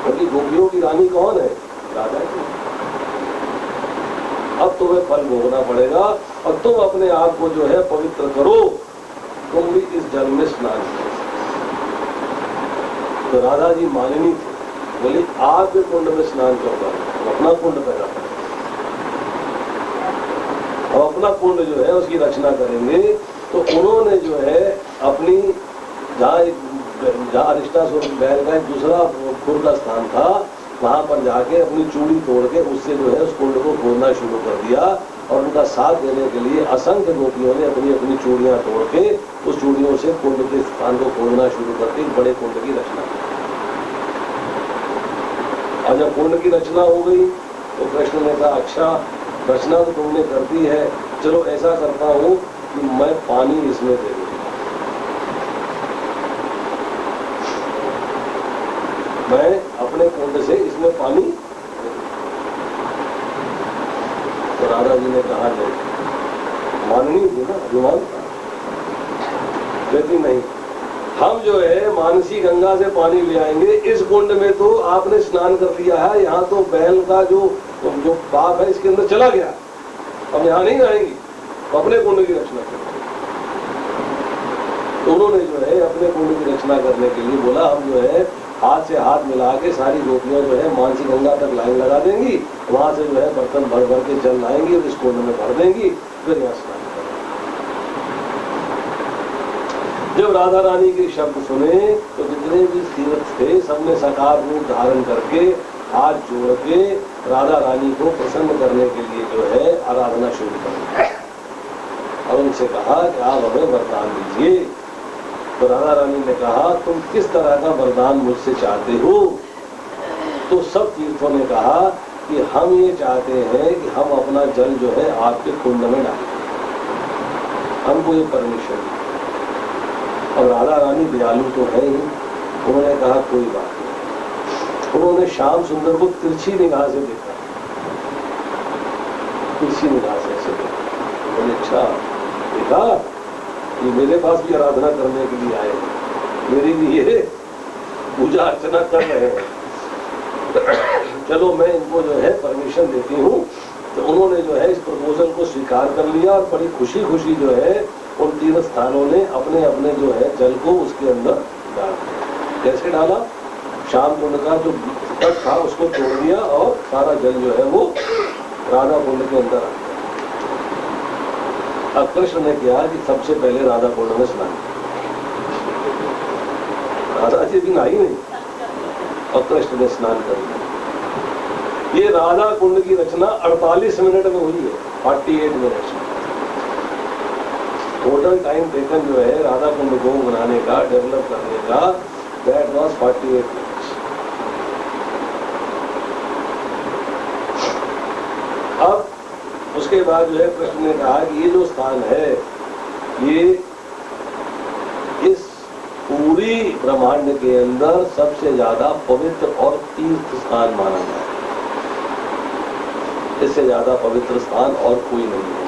क्योंकि गोपियों की रानी कौन है? राधा जी। अब तुम्हें फल भोगना पड़ेगा और तुम अपने आप को जो है पवित्र करो, तुम भी इस जल में स्नान करो। तो राधा जी मालिनी थी, बोली आपके कुंड में स्नान करता हूं, अपना कुंड पैदा करें, और अपना कुंड जो है उसकी रचना करेंगे। तो उन्होंने जो है अपनी जहाँ अरिष्टासुर बैल का दूसरा खुर का स्थान था, वहां पर जाके अपनी चूड़ी तोड़ के उससे जो है उस कुंड को खोदना शुरू कर दिया, और उनका साथ देने के लिए असंख्य गोपियों ने अपनी अपनी चूड़ियां तोड़ के उस चूड़ियों से कुंड के स्थान को खोदना शुरू करके बड़े कुंड की रचना की। और जब कुंड की रचना हो गई तो कृष्ण ने कहा अच्छा रचना तो तुमने कर दी है, चलो ऐसा करता हूं कि मैं पानी इसमें दे दूंगा। मैं अपने कुंड से इसमें पानी, तो राधा जी ने कहा नहीं, माननी थी ना, अभिमान था, कहती नहीं, हम जो है मानसी गंगा से पानी ले आएंगे, इस कुंड में तो आपने स्नान कर लिया है, यहाँ तो बैल का जो पाप है इसके अंदर चला गया, हम यहाँ नहीं आएंगी, अपने कुंड की रचना करेंगे। तो उन्होंने जो है अपने कुंड की रचना करने के लिए बोला हम जो है हाथ से हाथ मिला के सारी गोपियां जो है मानसी गंगा तक लाइन लगा देंगी, वहां से जो है बर्तन भर भर के जल लाएंगी और इस कुंड में भर देंगी, फिर यहाँ स्नान करेंगे। जब राधा रानी के शब्द सुने तो जितने भी तीर्थ थे सबने साकार रूप धारण करके हाथ जोड़ के राधा रानी को प्रसन्न करने के लिए जो है आराधना शुरू कर, और उनसे कहा कि आप हमें वरदान दीजिए। तो राधा रानी ने कहा तुम किस तरह का वरदान मुझसे चाहते हो? तो सब तीर्थों ने कहा कि हम ये चाहते हैं कि हम अपना जल जो है आपके कुंड में डालें, हमको ये परमिशन दी। और राधा रानी दयालु तो है ही, उन्होंने कहा कोई बात नहीं। उन्होंने श्याम सुंदर को तिरछी निगाह से देखा, तिरछी निगाह से ऐसे देखा, बोले अच्छा देखा ये मेरे पास भी आराधना करने के लिए आए, मेरी भी ये पूजा अर्चना कर रहे हैं, चलो मैं इनको जो है परमिशन देती हूँ। तो उन्होंने जो है इस प्रपोजल को स्वीकार कर लिया और बड़ी खुशी खुशी जो है उन तीन स्थानों ने अपने अपने जो है जल को उसके अंदर डाल दिया। कैसे डाला? श्याम कुंड का जो तट था उसको तोड़ दिया और सारा जल जो है वो राधा कुंड के अंदर आ गया। अब कृष्ण ने किया कि सबसे पहले राधा कुंड में स्नान किया, राधा जी भी नहाई नहीं और कृष्ण ने स्नान कर लिया। ये राधा कुंड की रचना 48 मिनट में हुई है, 48 मिनट। टोटल टाइम टेकन जो है राधा कुंड को बनाने का, डेवलप करने का, दैट वाज 48 मिनट्स। अब उसके बाद जो है कृष्ण ने कहा कि ये जो स्थान है ये इस पूरी ब्रह्मांड के अंदर सबसे ज्यादा पवित्र और तीर्थ स्थान माना जाए, इससे ज्यादा पवित्र स्थान और कोई नहीं है।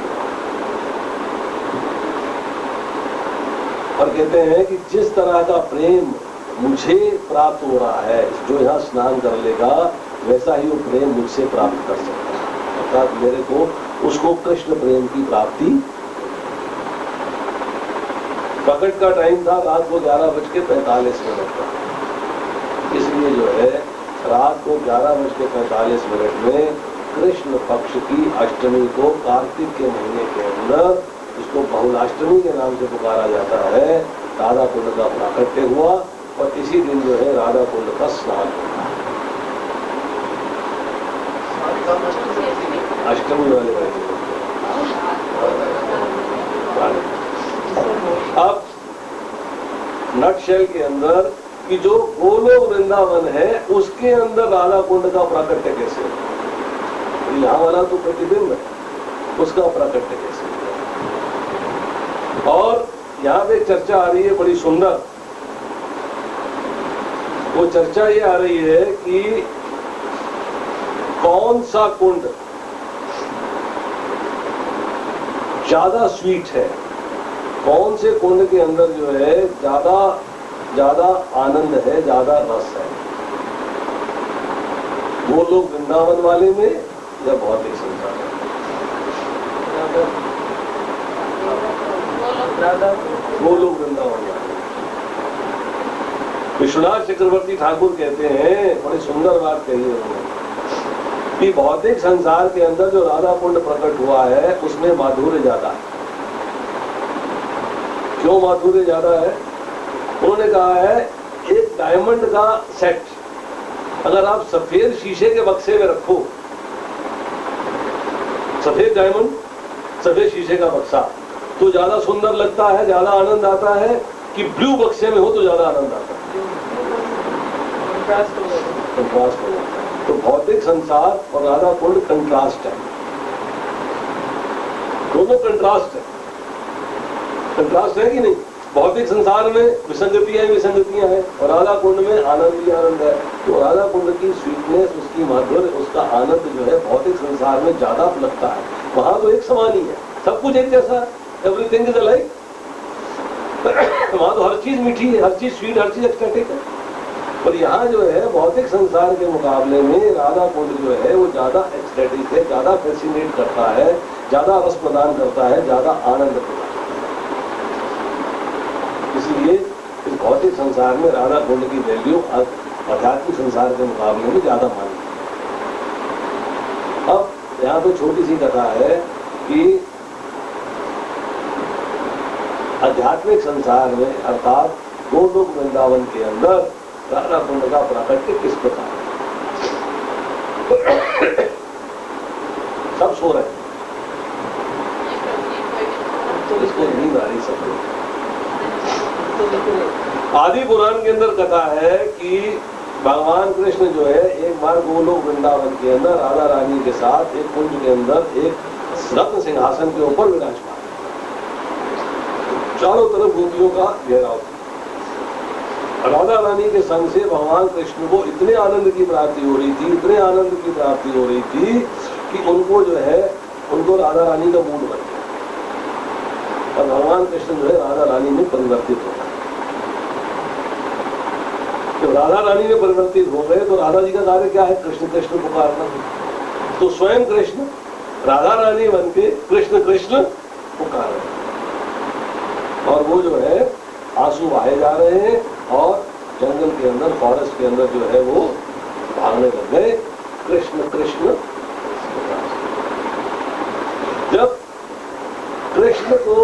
और कहते हैं कि जिस तरह का प्रेम मुझे प्राप्त हो रहा है, जो यहाँ स्नान कर लेगा वैसा ही वो प्रेम मुझसे प्राप्त कर सकता है, अर्थात मेरे को उसको कृष्ण प्रेम की प्राप्ति। प्रकट का टाइम था रात को 11:45 का, इसलिए जो है रात को 11:45 में कृष्ण पक्ष की अष्टमी को कार्तिक के महीने के अंदर, इसको बहुलाष्टमी के नाम से पुकारा जाता है, राधा कुंड का प्राकट्य हुआ और इसी दिन जो है राधा कुंड का स्नान हुआ। अष्टमी वाले अब नटशेल के अंदर कि जो गोलोक वृंदावन है उसके अंदर राधा कुंड का प्राकट्य कैसे है? यहाँ वाला तो प्रतिबिंब है, उसका प्राकट्य कैसे है? और यहाँ पे चर्चा आ रही है बड़ी सुंदर, वो चर्चा ये आ रही है कि कौन सा कुंड ज्यादा स्वीट है, कौन से कुंड के अंदर जो है ज्यादा आनंद है, ज्यादा रस है, वो लोग वृंदावन वाले में या भौतिक संसार में? वो लोग वृंदावन वाले। विश्वनाथ चक्रवर्ती ठाकुर कहते हैं, बड़ी सुंदर बात कही है उन्होंने, कि भौतिक संसार के अंदर जो राधा कुंड प्रकट हुआ है उसमें माधुर्य ज्यादा है। क्यों माधुर्य ज्यादा है? उन्होंने कहा है एक डायमंड का सेट अगर आप सफेद शीशे के बक्से में रखो, सफेद डायमंड, सफेद शीशे का बक्सा, तो ज्यादा सुंदर लगता है, ज्यादा आनंद आता है, कि ब्लू बक्से में हो तो ज्यादा आनंद आता है? कंट्रास्ट हो जाता है। तो भौतिक संसार और राधा कुंड कंट्रास्ट है, दोनों कंट्रास्ट है। कंट्रास्ट है कि नहीं? भौतिक संसार में विसंगतियां ही विसंगतियां हैं और राधा कुंड में आनंद ही आनंद है। तो राधा कुंड की स्वीटनेस, उसकी माधुर्य, उसका आनंद जो है भौतिक संसार में ज्यादा लगता है। वहां तो एक समान ही है, सब कुछ एक जैसा, एवरीथिंग इज अलाइक। वहां तो हर चीज मीठी है, हर चीज स्वीट, हर चीज एक्सटेटिक है। और यहाँ जो है भौतिक संसार के मुकाबले में राधा कुंड जो है वो ज्यादा एक्सटेटिक है, ज्यादा फैसिनेट करता है, ज्यादा रस प्रदान करता है, ज्यादा आनंद प्रदान करता है। इसलिए इस भौतिक संसार में राधा कुंड की वैल्यू आध्यात्मिक संसार के मुकाबले में ज्यादा मानी। अब यहाँ पे छोटी सी कथा है कि आध्यात्मिक संसार में अर्थात गोलोक वृंदावन के अंदर राधा कुंड का प्राकट्य किस प्रकार है? सब सो रहे हैं, तो इसको नींद आ रही सब। आदि पुराण के अंदर कथा है कि भगवान कृष्ण जो है एक बार गोलोक वृंदावन के अंदर राधा रानी के साथ एक कुंज के अंदर एक रत्न सिंहासन के ऊपर विराजमान, चारों तरफ गोपियों का घेराव। राधा रानी के संग से भगवान कृष्ण को इतने आनंद की प्राप्ति हो रही थी, इतने आनंद की प्राप्ति हो रही थी कि उनको जो है उनको राधा रानी का मूड बन गया और भगवान कृष्ण जो है राधा रानी में परिवर्तित हो गए। तो राधा रानी में परिवर्तित हो गए तो राधा जी का कार्य क्या है? कृष्ण कृष्ण पुकारना। तो स्वयं कृष्ण राधा रानी बन के कृष्ण कृष्ण पुकार रहे और वो जो है आंसू बहाए जा रहे हैं और जंगल के अंदर, फॉरेस्ट के अंदर जो है वो भागने लग गए, कृष्ण कृष्ण। जब कृष्ण को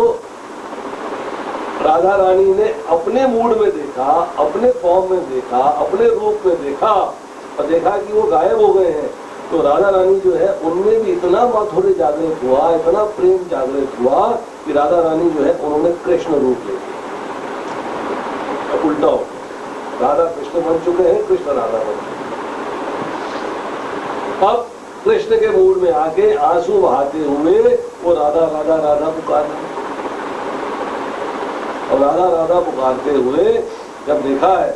राधा रानी ने अपने मूड में देखा, अपने फॉर्म में देखा, अपने रूप में देखा और देखा कि वो गायब हो गए हैं, तो राधा रानी जो है उनमें भी इतना माधुर्य जागृत हुआ, इतना प्रेम जागृत हुआ कि राधा रानी जो है उन्होंने कृष्ण रूप ले लिया। उल्टा हो, राधा कृष्ण बन चुके हैं, कृष्ण राधा बन चुके। अब कृष्ण के मूड में आके आंसू बहाते हुए वो राधा राधा राधा पुकारते, और राधा राधा पुकारते हुए जब देखा है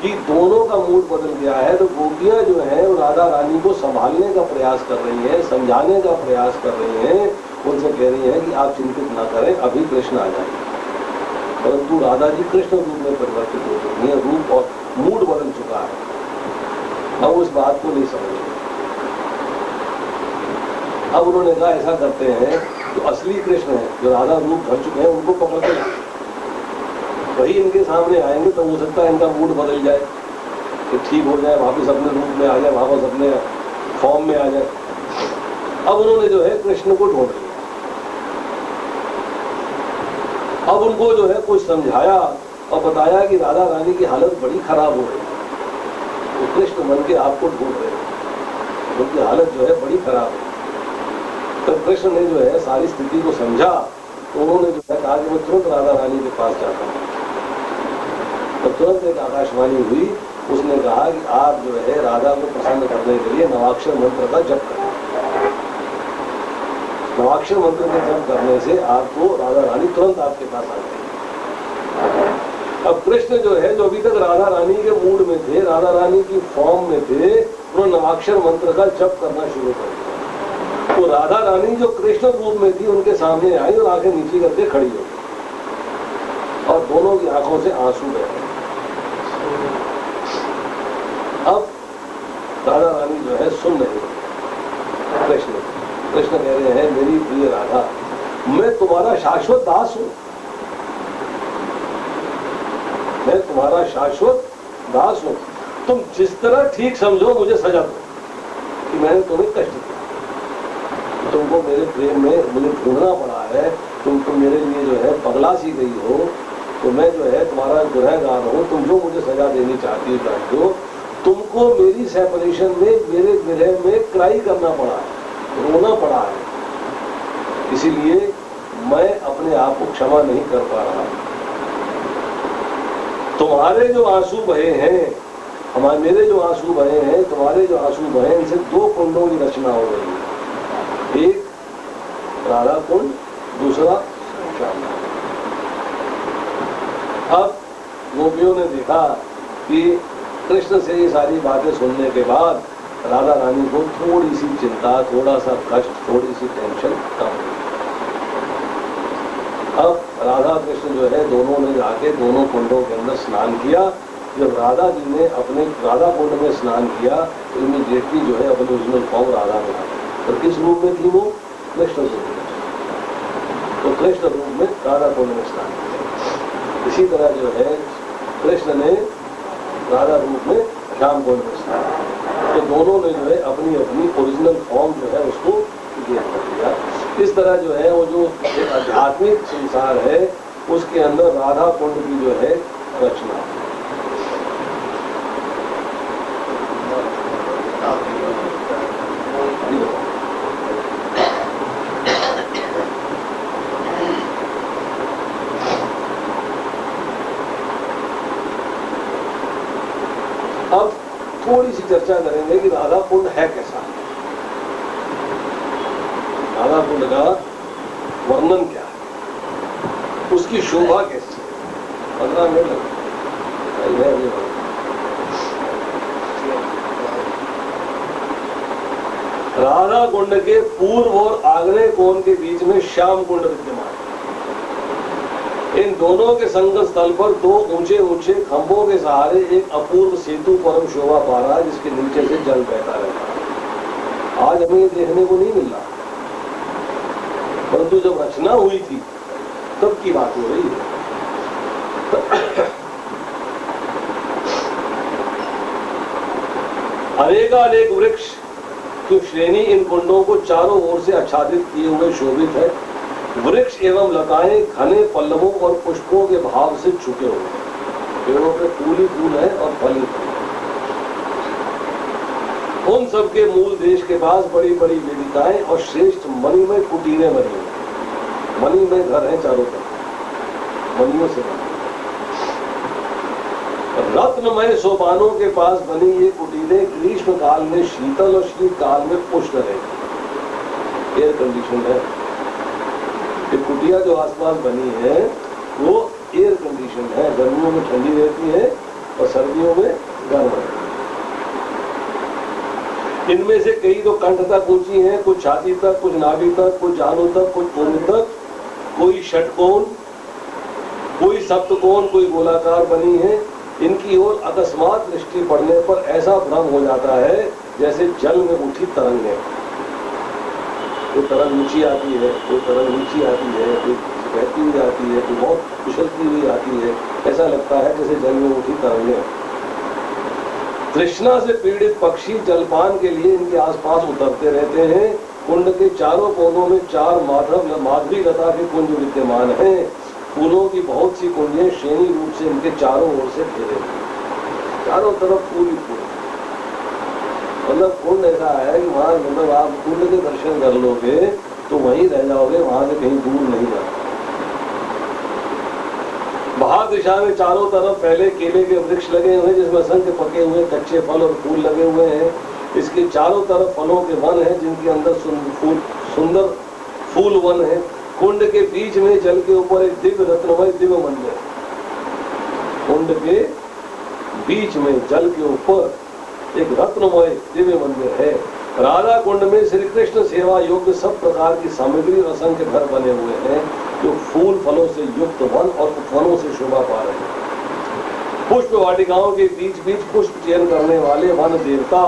कि दोनों का मूड बदल गया है, तो गोपियां जो है वो राधा रानी को संभालने का प्रयास कर रही हैं, समझाने का प्रयास कर रही हैं, उनसे कह रही हैं कि आप चिंतित ना करें, अभी कृष्ण आ जाएंगे। परंतु राधा जी कृष्ण रूप में परिवर्तित हो चुकी है, रूप और मूड बदल चुका है। अब उस बात को नहीं समझे। अब उन्होंने कहा ऐसा करते हैं जो असली कृष्ण है, जो राधा रूप धर चुके हैं, उनको पकड़ के लाए, वही इनके सामने आएंगे तो हो सकता है इनका मूड बदल जाए, कि ठीक हो जाए, वापस अपने रूप में आ जाए, वापस अपने फॉर्म में आ जाए। अब उन्होंने जो है कृष्ण को ढूंढ लिया। अब उनको जो है कुछ समझाया और बताया कि राधा रानी की हालत बड़ी खराब हो रही है, तो कृष्ण मन के आपको ढूंढ रहे हैं, उनकी हालत जो है बड़ी खराब है। तो कृष्ण ने जो है सारी स्थिति को समझा, तो उन्होंने जो है कहा कि मैं तुरंत राधा रानी के पास जाता हूँ। तो तुरंत एक आकाशवाणी हुई, उसने कहा कि आप जो है राधा को प्रसन्न करने के लिए नवाक्षर मंत्र का जप करें। नवाक्षर मंत्र के जप करने से आपको राधा रानी तुरंत आपके पास आ जाएगी। अब कृष्ण जो है, जो अभी तक राधा रानी के मूड में थे, राधा रानी की फॉर्म में थे, उन्होंने नवाक्षर मंत्र का जप करना शुरू कर दिया। तो राधा रानी जो कृष्ण रूप में थी उनके सामने आई और आंखें नीचे करके खड़ी हो गई और दोनों की आंखों से आंसू बह। अब राधा रानी जो है सुन रही कृष्ण कृष्ण कह रहे हैं मेरी प्रिय राधा, मैं तुम्हारा शाश्वत दास हूं, मैं तुम्हारा शाश्वत दास हूं, तुम जिस तरह ठीक समझो मुझे सजा दो कि मैंने तुम्हें कष्ट दिया, तुमको मेरे प्रेम में मुझे ढूंढना पड़ा है, तुम मेरे लिए जो है पगला सी गई हो, तो मैं जो है तुम्हारा गुनहगार हूं, तुम जो मुझे सजा देनी चाहती हो चाहती हो, तुमको मेरी सेपरेशन में मेरे विरह में क्राई करना पड़ा है, रोना पड़ा है, इसीलिए मैं अपने आप को क्षमा नहीं कर पा रहा। तुम्हारे जो आंसू बहे हैं, मेरे जो आंसू बहे हैं, तुम्हारे जो आंसू बहे, इनसे दो कुंडों की रचना हो गई है, एक राधा कुंड, दूसरा श्याम। अब गोपियों ने देखा कि कृष्ण से ये सारी बातें सुनने के बाद राधा रानी को थोड़ी सी चिंता, थोड़ा सा कष्ट, थोड़ी सी टेंशन कम हुई। अब राधा कृष्ण जो है दोनों ने जाके दोनों कुंडों के अंदर स्नान किया। जब राधा जी ने अपने राधा कुंड में स्नान किया तो इमीडिएटली जो है अपने ओरिजिनल फॉर्म राधा में आ गई। और किस रूप में थी वो? कृष्ण रूप में। तो कृष्ण रूप में राधा कुंड में स्नान किया। इसी तरह जो है कृष्ण ने राधा रूप में श्याम कुंड में स्नान किया। तो दोनों ने जो है अपनी अपनी ओरिजिनल फॉर्म जो है उसको गेन कर लिया। इस तरह जो है वो जो एक आध्यात्मिक संसार है उसके अंदर राधा कुंड की जो है रचना। अब थोड़ी सी चर्चा करेंगे कि राधा कुंड है कैसा, राधा कुंड का वर्णन क्या है, उसकी शोभा कैसी है। 15 मिनट लगे। राधा कुंड के पूर्व और आग्नेय कोण के बीच में श्याम कुंड विद्यमान है। इन दोनों के संगम स्थल पर दो ऊंचे ऊंचे खंभों के सहारे एक अपूर्व सेतु परम शोभा पा रहा है जिसके नीचे से जल बहता रहता है। आज हमें ये देखने को नहीं मिल रहा, परंतु जब रचना हुई थी तब की बात हो रही है। अनेकानेक वृक्ष की श्रेणी इन कुंडों को चारों ओर से आच्छादित किए हुए शोभित है। वृक्ष एवं लताएं घने पल्लवों और पुष्पों के भाव से छुपे हुए हैं। पेड़ों पे फूल ही फूल है और फल ही फल है। उन सबके मूल देश के पास बड़ी बड़ी वेदिकाएं और श्रेष्ठ मणिमय कुटीरें बनी हुई। मणिमय घर है चारों तरफ, मणियों से बने। रत्नमय सोपानों के पास बनी ये कुटीरें ग्रीष्म काल में शीतल और शीत काल में उष्ण रहेगी। एयर कंडीशन है। ये कुटिया जो आसपास बनी है वो एयर कंडीशन है, गर्मियों में ठंडी रहती है और सर्दियों में गर्म रहती है। इनमें से कई तो कंठ तक ऊंची हैं, कुछ छाती तक, कुछ नाभि तक, कुछ जानु तक, कुछ भूमि तक, कोई षटकोण, कोई सप्तकोण, कोई गोलाकार बनी है। इनकी ओर अकस्मात दृष्टि पड़ने पर ऐसा भ्रम हो जाता है जैसे जल में उठी तरंगें। कोई तरंग ऊंची आती है, कोई तरंग नीची आती है, कोई बहती हुई आती है, कोई बहुत उछलती हुई आती है। ऐसा लगता है जैसे जल में उठी तरंगें। तृष्णा से पीड़ित पक्षी जलपान के लिए इनके आसपास उतरते रहते हैं। कुंड के चारों कोनों में 4 माधवी लता के कुंज विद्यमान हैं। फूलों की बहुत सी कुंडियां श्रेणी रूप से इनके चारों ओर से घेरे हैं। चारों तरफ फूल ही फूल। मतलब कुंड ऐसा है कि वहां मतलब आप कुंड के दर्शन कर लोगे तो वहीं रह जाओगे, वहां से कहीं दूर नहीं जाओगे। बाहर दिशा में चारों तरफ पहले केले के वृक्ष लगे हुए जिसमें असंख्य पके हुए कच्चे फल और फूल लगे हुए हैं। इसके चारों तरफ फलों के वन हैं जिनके अंदर सुंदर फूल वन है। कुंड के बीच में जल के ऊपर एक दिव्य रत्नमय दिव्य मंदिर। कुंड के बीच में जल के ऊपर एक रत्नमय दिव्य मंदिर है राधा कुंड में श्री कृष्ण सेवा योग्य सब प्रकार की सामग्री और असंख्य घर बने हुए हैं जो फूल फलों से युक्त वन और उपवनों से शोभा पा रहे हैं। पुष्प वाटिकाओं के बीच बीच पुष्प चयन करने वाले वन देवता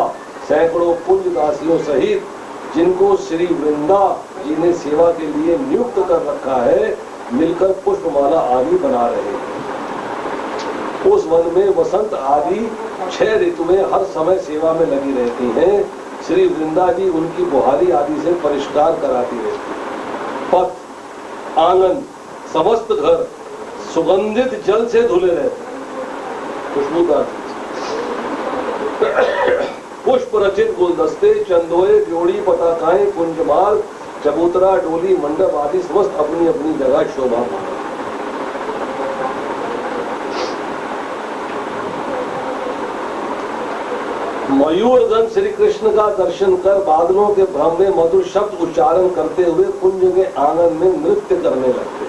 सैकड़ों कुंज दासियों सहित जिनको श्री वृंदा जी ने सेवा के लिए नियुक्त कर रखा है मिलकर पुष्पमाला आदि बना रहे हैं। उस वन में वसंत आदि 6 ऋतुएं हर समय सेवा में लगी रहती हैं। श्री वृंदा जी उनकी बुहारी आदि से परिष्कार कराती रहती है। पथ आंगन समस्त घर सुगंधित जल से धुले रहते हैं, खुशबूदार पुष्प रचित गुलदस्ते चंदोए जोड़ी पताकाएं कुंजमाल चबूतरा डोली मंडप आदि समस्त अपनी अपनी जगह शोभा पाए। मयूरगण श्री कृष्ण का दर्शन कर बादलों के भ्रम में मधुर शब्द उच्चारण करते हुए कुंज के आंगन में नृत्य करने लगते।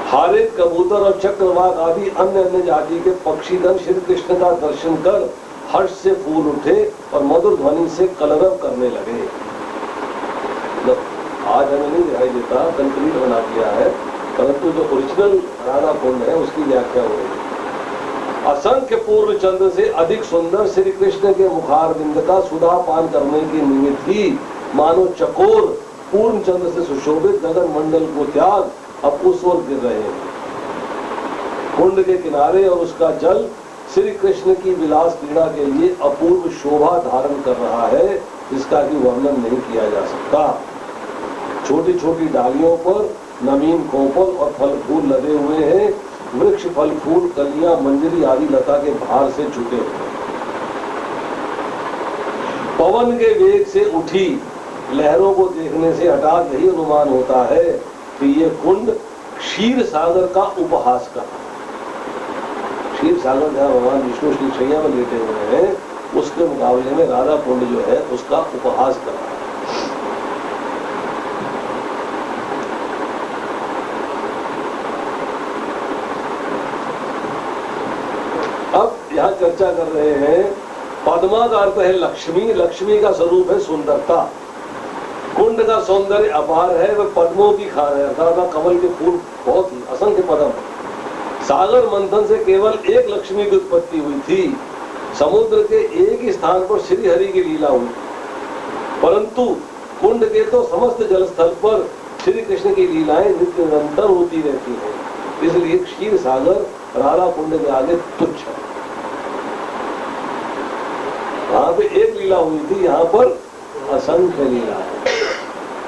हारित कबूतर और चक्रवाक आदि अन्य अन्य जाति के पक्षीगण श्री कृष्ण का दर्शन कर हर्ष से फूल उठे और मधुर ध्वनि से कलरव करने लगे। आज हमें नहीं दिखाई देता, कंक्रीट बना दिया है, परंतु जो ओरिजिनल राधा कुंड है उसकी व्याख्या हो रही है। असंख्य पूर्ण चंद्र से अधिक सुंदर श्री कृष्ण के मुखारविंद का सुधा पान करने के निमित्त ही मानो चकोर पूर्ण चंद्र से सुशोभित नगर मंडल को त्याग अब उस ओर गिर रहे हैं। कुंड के किनारे और उसका जल श्री कृष्ण की विलास क्रीड़ा के लिए अपूर्व शोभा धारण कर रहा है, जिसका कि वर्णन नहीं किया जा सकता। छोटी छोटी डालियों पर नवीन कोपल और फल फूल लगे हुए हैं। वृक्ष फल फूल कलियां मंजरी आदि लता के भार से छूटे हुए। पवन के वेग से उठी लहरों को देखने से हठात यही अनुमान होता है कि ये कुंड क्षीर सागर का उपहास कर रहा है। क्षीर सागर जहाँ भगवान विष्णु श्री शैया में लेटे हुए हैं, उसके मुकाबले में राधा कुंड जो है उसका उपहास कर रहा है। अब यहाँ चर्चा कर रहे हैं, पद्मा का अर्थ है लक्ष्मी, लक्ष्मी का स्वरूप है सुंदरता। कुंड का सौंदर्य अपार है, वह पद्मों की खान है, अर्थात कमल के फूल बहुत ही असंख्य पद्म। सागर मंथन से केवल एक लक्ष्मी की उत्पत्ति हुई थी। समुद्र के एक ही स्थान पर श्री हरि की लीला हुई, परंतु कुंड के तो समस्त जल स्थल पर श्री कृष्ण की लीलाएं नित्य निरंतर होती रहती हैं। इसलिए क्षीर सागर राधा कुंड के आगे तुच्छ है। वहां पे एक लीला हुई थी, यहाँ पर असंख्य लीला है,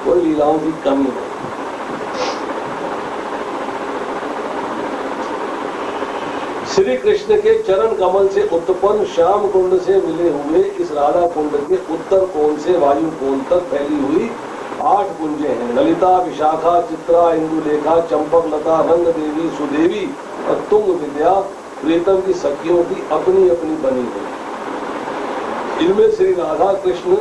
कोई लीलाओं की कमी नहीं। श्री कृष्ण के चरण कमल से उत्पन्न श्याम कुंड से मिले हुए इस राधा कुंड के उत्तर कोण से वायु कोण तक फैली हुई 8 कुंजें हैं। ललिता, विशाखा, चित्रा, इंदुलेखा, चंपक लता, रंग देवी, सुदेवी और तुंग विद्या प्रीतम की सखियों की अपनी अपनी बनी हुई। इनमें श्री राधा कृष्ण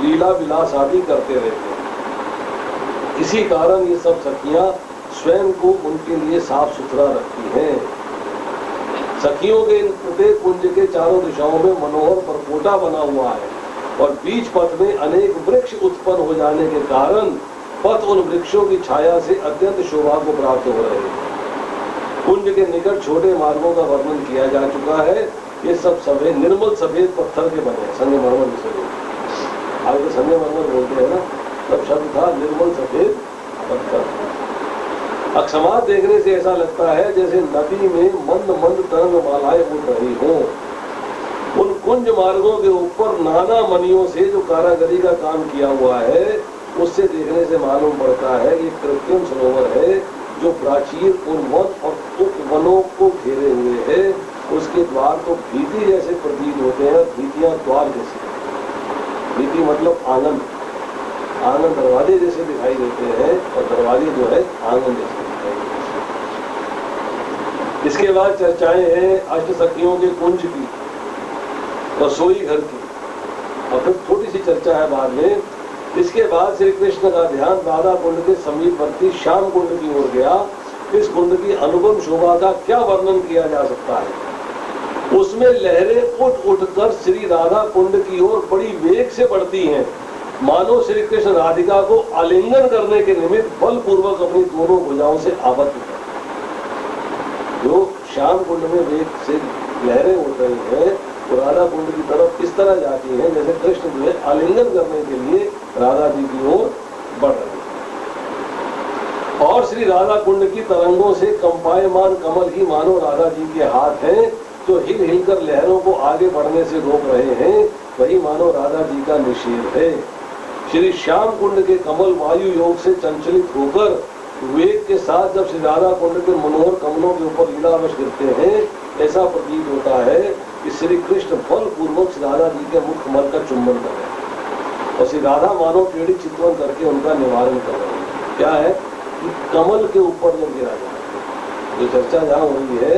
लीला विलास आदि करते रहते हैं। इसी कारण ये सब सखियां स्वयं को उनके लिए साफ सुथरा रखती हैं। सखियों के इन प्रत्येक कुंज के चारों दिशाओं में मनोहर परपोटा बना हुआ है और बीच पथ में अनेक वृक्ष उत्पन्न हो जाने के कारण पथ उन वृक्षों की छाया से अत्यंत शोभा को प्राप्त हो रहे हैं। कुंज के निकट छोटे मार्गों का वर्णन किया जा चुका है। ये सब सफेद निर्मल सफेद पत्थर के बने, संगमरमर जिसे आज तो संगमरमर बोलते हैं ना, तब शब्द था निर्मल सफेद पत्थर। अक्षमात देखने से ऐसा लगता है जैसे नदी में मंद मंद तरंग मालाएं उड़ रही हो। उन कुंज मार्गों के ऊपर नाना मणियों से जो कारागरी का काम किया हुआ है, उससे देखने से मालूम पड़ता है कि कृत्रिम सरोवर है जो प्राचीर उन वन और उपवनों को घेरे हुए है। उसके द्वार तो भीति जैसे प्रतीत होते हैं, भीतियां द्वार जैसे। भीति मतलब आंगन, आंगन दरवाजे जैसे दिखाई देते हैं और दरवाजे जो है आंगन जैसे दिखाई देते हैं। इसके बाद चर्चाएं हैं अष्ट सखियों के कुंज की, रसोई घर की, और फिर थोड़ी सी चर्चा है बाद में। इसके बाद श्री कृष्ण का ध्यान राधा कुंड के समीपवर्ती श्याम कुंड की ओर गया। इस कुंड की अनुपम शोभा का क्या वर्णन किया जा सकता है। उसमें लहरें उठ उठकर श्री राधा कुंड की ओर बड़ी वेग से बढ़ती हैं, मानो श्री कृष्ण राधिका को आलिंगन करने के निमित्त बलपूर्वक अपनी दोनों भुजाओं से आबद्ध है। जो श्याम कुंड में वेग से लहरें उठ रही हैं, तो राधा कुंड की तरफ इस तरह जाती हैं जैसे कृष्ण जो है आलिंगन करने के लिए राधा जी की ओर बढ़ रहे हैं। और श्री राधा कुंड की तरंगों से कंपायमान कमल ही मानो राधा जी के हाथ हैं, जो हिल हिलकर लहरों को आगे बढ़ने से रोक रहे हैं, वही मानो राधा जी का निषेध है। श्री श्याम कुंड के कमल वायु योग से चंचलित होकर वेग के साथ जब श्री राधा कुंड के मनोहर कमलों के ऊपर लीलावश गिरते हैं, ऐसा प्रतीत होता है कि श्री कृष्ण बल पूर्वक श्री राधा जी के मुख कमल का चुंबन कर रहे हैं और श्री राधा मानव पीढ़ी चित्रण करके उनका निवारण कर रहे हैं। क्या है कि कमल के ऊपर जब गिरा जाए, जो चर्चा जहां हो रही है,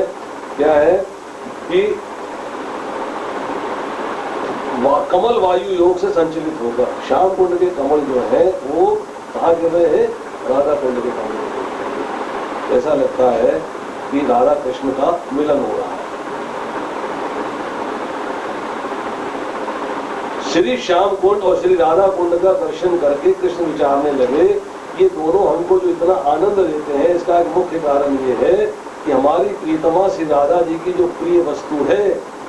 क्या है कि कमल वायु योग से संचलित होगा। श्याम कुंड के कमल जो है वो कहाँ गिर रहे हैं? राधा कुंड के कमल। ऐसा लगता है कि राधा कृष्ण का मिलन हो रहा है। श्री श्याम कुंड और श्री राधा कुंड का दर्शन करके कृष्ण विचारने लगे, ये दोनों हमको जो इतना आनंद देते हैं, इसका एक मुख्य कारण ये है कि हमारी प्रीतमा श्री राधा जी की जो प्रिय वस्तु है,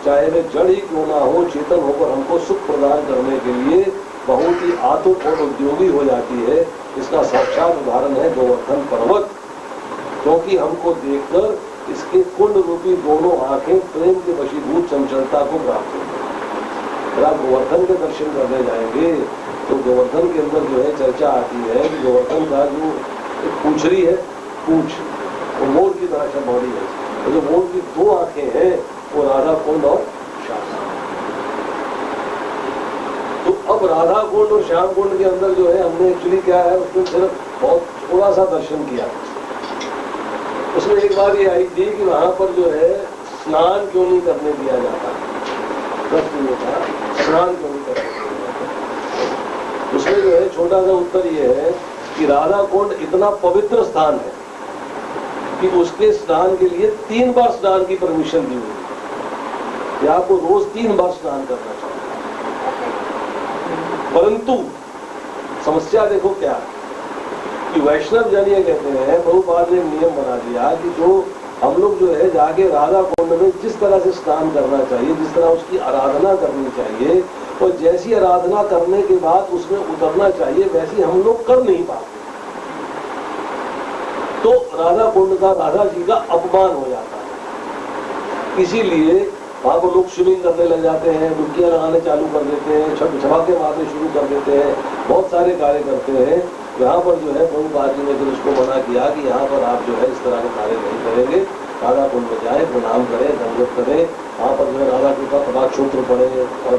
चाहे वे जड़ ही क्यों ना हो, चेतन होकर हमको सुख प्रदान करने के लिए बहुत ही आतुर और उद्योगी हो जाती है। इसका साक्षात उदाहरण है गोवर्धन पर्वत, क्योंकि हमको देखकर इसके कुंड रूपी दोनों आंखें प्रेम के वशीभूत चंचलता को प्राप्त होती है। अगर आप गोवर्धन के दर्शन करने जाएंगे तो गोवर्धन के अंदर जो है चर्चा आती है कि गोवर्धन का जो पूंछड़ी है, पूंछ वो मोर की तरह से बॉडी है, तो जो मोर की दो आंखें हैं वो राधा कुंड और श्याम। तो अब राधा कुंड और श्याम कुंड के अंदर जो है हमने एक्चुअली क्या है, उसमें सिर्फ बहुत थोड़ा सा दर्शन किया। उसमें एक बात ये आई थी कि वहां पर जो है स्नान क्यों नहीं करने दिया जाता, प्रश्न ये था स्नान क्यों नहीं करने दिया जाता। उसमें जो है छोटा सा उत्तर ये है कि राधा कुंड इतना पवित्र स्थान है कि उसके स्नान के लिए 3 बार स्नान की परमिशन दी हुई है कि आपको रोज 3 बार स्नान करना चाहिए। परंतु समस्या देखो क्या है कि वैष्णव जन ये कहते हैं, प्रभुपाद ने नियम बना दिया कि जो हम लोग जो है जाके राधा कुंड में जिस तरह से स्नान करना चाहिए, जिस तरह उसकी आराधना करनी चाहिए और जैसी आराधना करने के बाद उसमें उतरना चाहिए, वैसी हम लोग कर नहीं पाते। तो राधा कुंड का, राधा जी का अपमान हो जाता है। इसीलिए वहां पर लोग स्विमिंग करने लग जाते हैं, डुबकियां लगाने चालू कर देते हैं, छपाके मारने शुरू कर देते हैं, बहुत सारे कार्य करते हैं। यहाँ पर जो है प्रभुपाद जी ने फिर उसको मना किया कि यहाँ पर आप जो है इस तरह के कार्य नहीं करेंगे। राधा कुंड में जाए, प्रणाम करें, दंडवत करें, वहाँ पर जो है राधा जी का कटाक्षोत्र पढ़े और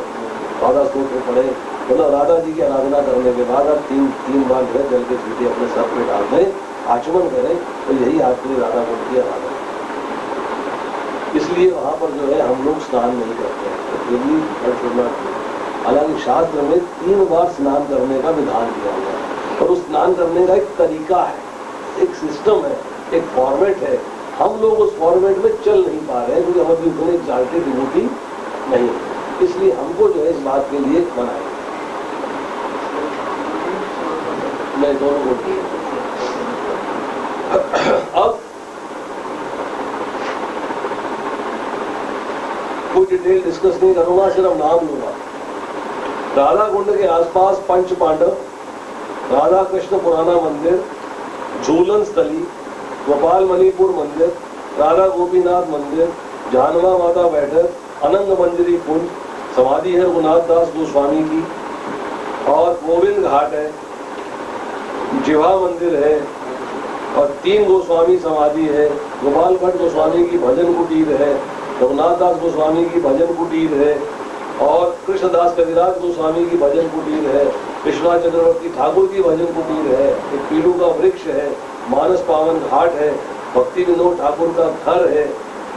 राधा स्तोत्र पढ़े, मतलब राधा जी की आराधना करने के बाद आप तीन बार जो है जल के छींटे अपने सर पे डाल दें, आचमन करें, तो यही आपके लिए राधा कुंड की आराधना। इसलिए वहाँ पर जो है हम लोग स्नान नहीं करते हैं, ये भी छोड़ना। हालांकि शास्त्र में 3 बार स्नान करने का विधान दिया हुआ है और उस स्नान करने का एक तरीका है, एक सिस्टम है, एक फॉर्मेट है। हम लोग उस फॉर्मेट में चल नहीं पा रहे हैं क्योंकि हम अभी उतने एग्जॉल्टेड डिवोटी नहीं है। इसलिए हमको जो है इस बात के लिए मनाए। मैं दोनों बोलती हूँ। अब कोई डिटेल डिस्कस नहीं करूंगा, सिर्फ नाम लूंगा। राधा कुंड के आसपास पंच पांडव, राधा कृष्ण पुराना मंदिर, झूलन स्थली, गोपाल मणिपुर मंदिर, राधा गोपीनाथ मंदिर, जानवा माता बैठक, अनंग मंदिरी कुंड, समाधि है रघुनाथ दास गोस्वामी की, और गोविंद घाट है, जिवा मंदिर है, और 3 गोस्वामी समाधि है, गोपाल भट्ट गोस्वामी की भजन कुटीर है, रघुनाथ दास गोस्वामी की भजन कुटीर है, और कृष्णदास कविराज गोस्वामी की भजन कुटीर है, कृष्णा चक्रवर्ती ठाकुर की भजन कुटीर है, एक पीलू का वृक्ष है, मानस पावन घाट है, भक्ति विनोद ठाकुर का घर है,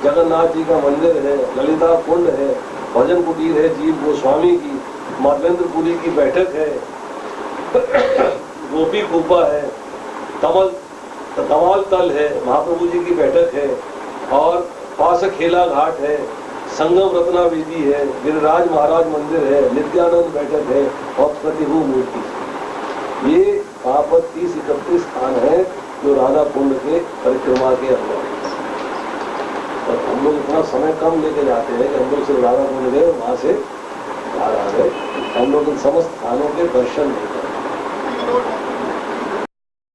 जगन्नाथ जी का मंदिर है, ललिता कुंड है, भजन कुटीर है जीव गोस्वामी की, माधवेंद्रपुरी की बैठक है, गोपी कूपा है, तमाल तल है, महाप्रभु जी की बैठक है, और पासखेला घाट है, संगम रत्ना वेदी है, गिरिराज महाराज मंदिर है, नित्यानंद बैठक है और प्रतिभू मूर्ति। ये वहां पर 30-31 स्थान है जो राधा कुंड के परिक्रमा के अंदर। और हम लोग इतना समय कम लेके जाते हैं कि हम लोग सिर्फ राधा कुंड गए, वहां से बाहर आ गए, हम लोग इन समस्त स्थानों के दर्शन नहीं करते।